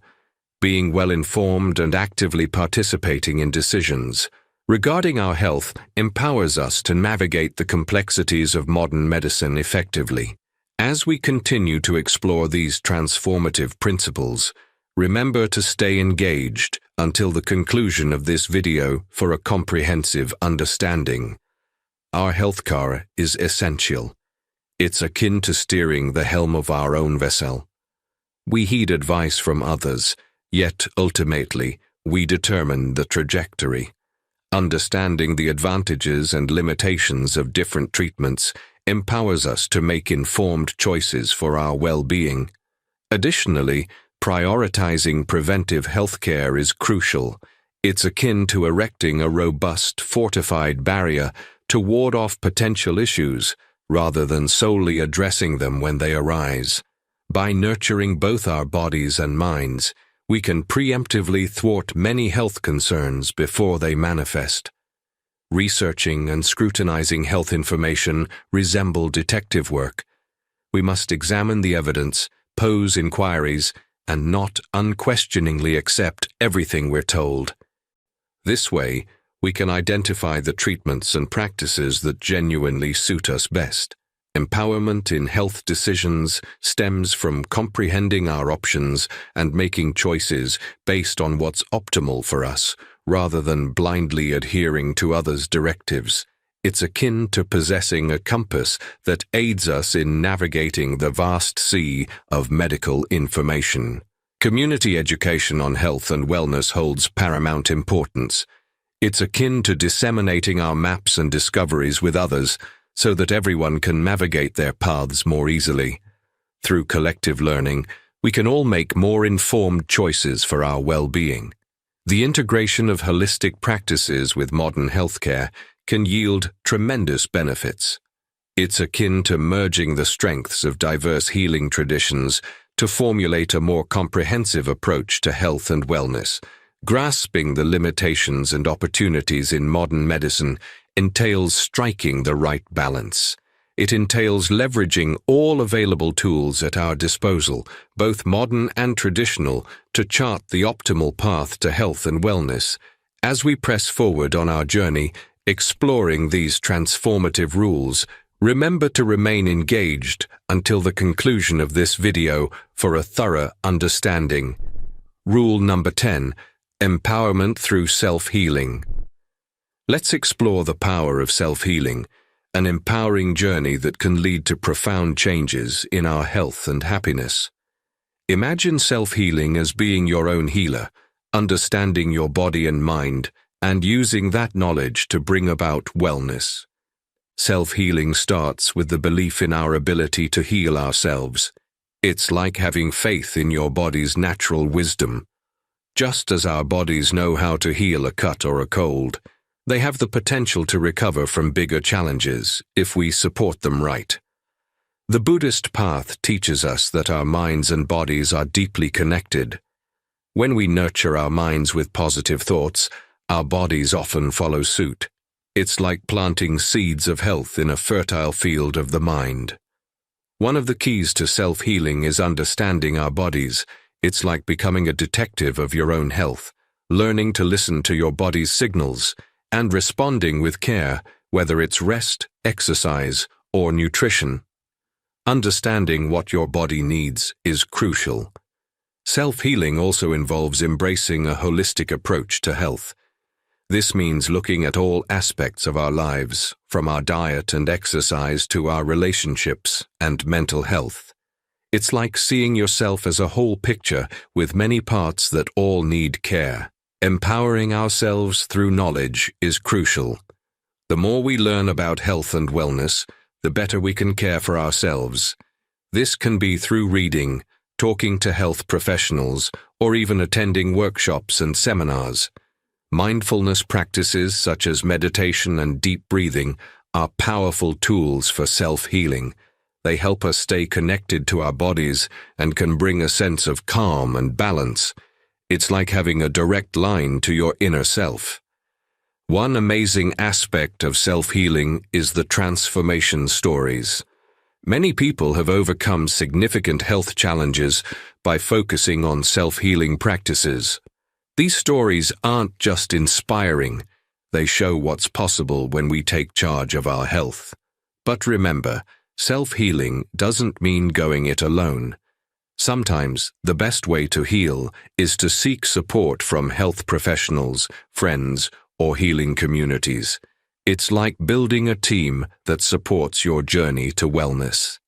being well-informed and actively participating in decisions regarding our health empowers us to navigate the complexities of modern medicine effectively. As we continue to explore these transformative principles, remember to stay engaged until the conclusion of this video for a comprehensive understanding. Our healthcare is essential. It's akin to steering the helm of our own vessel. We heed advice from others, yet ultimately we determine the trajectory. Understanding the advantages and limitations of different treatments empowers us to make informed choices for our well-being. Additionally, prioritizing preventive healthcare is crucial. It's akin to erecting a robust, fortified barrier to ward off potential issues, rather than solely addressing them when they arise. By nurturing both our bodies and minds, we can preemptively thwart many health concerns before they manifest. Researching and scrutinizing health information resemble detective work. We must examine the evidence, pose inquiries, and not unquestioningly accept everything we're told. This way, we can identify the treatments and practices that genuinely suit us best. Empowerment in health decisions stems from comprehending our options and making choices based on what's optimal for us, rather than blindly adhering to others' directives. It's akin to possessing a compass that aids us in navigating the vast sea of medical information. Community education on health and wellness holds paramount importance. It's akin to disseminating our maps and discoveries with others so that everyone can navigate their paths more easily. Through collective learning, we can all make more informed choices for our well-being. The integration of holistic practices with modern healthcare can yield tremendous benefits. It's akin to merging the strengths of diverse healing traditions to formulate a more comprehensive approach to health and wellness. Grasping the limitations and opportunities in modern medicine entails striking the right balance. It entails leveraging all available tools at our disposal, both modern and traditional, to chart the optimal path to health and wellness. As we press forward on our journey, exploring these transformative rules, remember to remain engaged until the conclusion of this video for a thorough understanding. Rule number 10. Empowerment through self-healing. Let's explore the power of self-healing, an empowering journey that can lead to profound changes in our health and happiness. Imagine self-healing as being your own healer, understanding your body and mind, and using that knowledge to bring about wellness. Self-healing starts with the belief in our ability to heal ourselves. It's like having faith in your body's natural wisdom. Just as our bodies know how to heal a cut or a cold, they have the potential to recover from bigger challenges if we support them right. The Buddhist path teaches us that our minds and bodies are deeply connected. When we nurture our minds with positive thoughts, our bodies often follow suit. It's like planting seeds of health in a fertile field of the mind. One of the keys to self-healing is understanding our bodies. It's like becoming a detective of your own health, learning to listen to your body's signals, and responding with care, whether it's rest, exercise, or nutrition. Understanding what your body needs is crucial. Self-healing also involves embracing a holistic approach to health. This means looking at all aspects of our lives, from our diet and exercise to our relationships and mental health. It's like seeing yourself as a whole picture with many parts that all need care. Empowering ourselves through knowledge is crucial. The more we learn about health and wellness, the better we can care for ourselves. This can be through reading, talking to health professionals, or even attending workshops and seminars. Mindfulness practices such as meditation and deep breathing are powerful tools for self-healing. They help us stay connected to our bodies and can bring a sense of calm and balance. It's like having a direct line to your inner self. One amazing aspect of self-healing is the transformation stories. Many people have overcome significant health challenges by focusing on self-healing practices. These stories aren't just inspiring, they show what's possible when we take charge of our health. But remember, self-healing doesn't mean going it alone. Sometimes the best way to heal is to seek support from health professionals, friends, or healing communities. It's like building a team that supports your journey to wellness.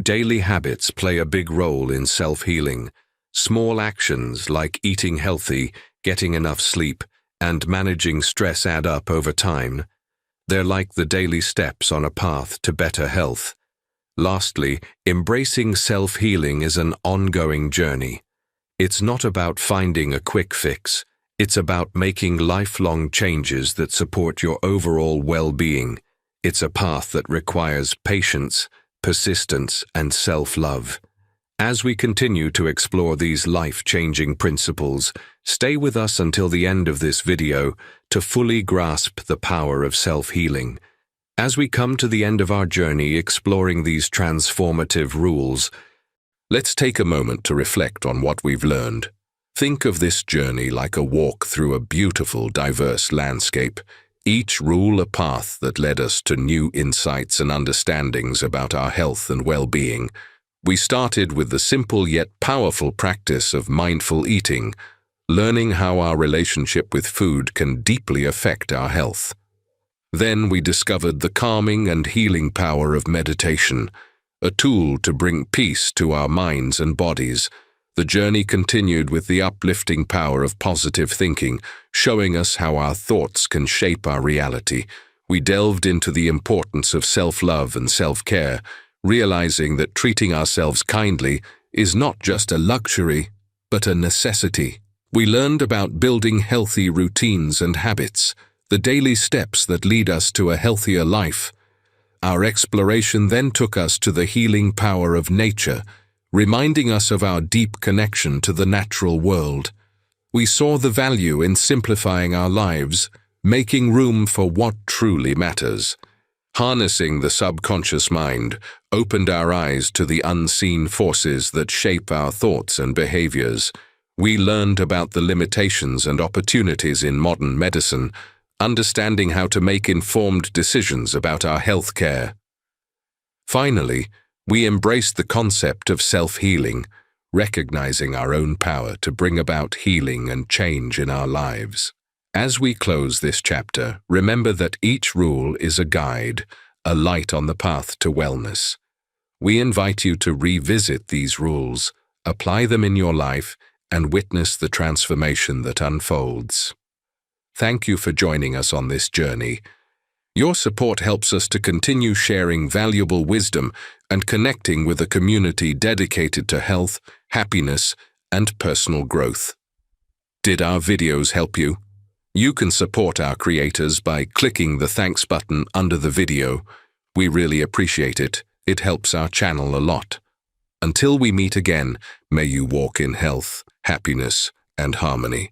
Daily habits play a big role in self-healing. Small actions like eating healthy, getting enough sleep, and managing stress add up over time. They're like the daily steps on a path to better health. Lastly, embracing self-healing is an ongoing journey. It's not about finding a quick fix. It's about making lifelong changes that support your overall well-being. It's a path that requires patience, persistence, and self-love. As we continue to explore these life-changing principles, stay with us until the end of this video to fully grasp the power of self-healing. As we come to the end of our journey exploring these transformative rules, let's take a moment to reflect on what we've learned. Think of this journey like a walk through a beautiful, diverse landscape, each rule a path that led us to new insights and understandings about our health and well-being. We started with the simple yet powerful practice of mindful eating, learning how our relationship with food can deeply affect our health. Then we discovered the calming and healing power of meditation, a tool to bring peace to our minds and bodies. The journey continued with the uplifting power of positive thinking, showing us how our thoughts can shape our reality. We delved into the importance of self-love and self-care, realizing that treating ourselves kindly is not just a luxury, but a necessity. We learned about building healthy routines and habits, the daily steps that lead us to a healthier life. Our exploration then took us to the healing power of nature, reminding us of our deep connection to the natural world. We saw the value in simplifying our lives, making room for what truly matters. Harnessing the subconscious mind opened our eyes to the unseen forces that shape our thoughts and behaviors. We learned about the limitations and opportunities in modern medicine, understanding how to make informed decisions about our health care. Finally, we embraced the concept of self-healing, recognizing our own power to bring about healing and change in our lives. As we close this chapter, remember that each rule is a guide, a light on the path to wellness. We invite you to revisit these rules, apply them in your life, and witness the transformation that unfolds. Thank you for joining us on this journey. Your support helps us to continue sharing valuable wisdom and connecting with a community dedicated to health, happiness, and personal growth. Did our videos help you? You can support our creators by clicking the thanks button under the video. We really appreciate it. It helps our channel a lot. Until we meet again, may you walk in health, happiness, and harmony.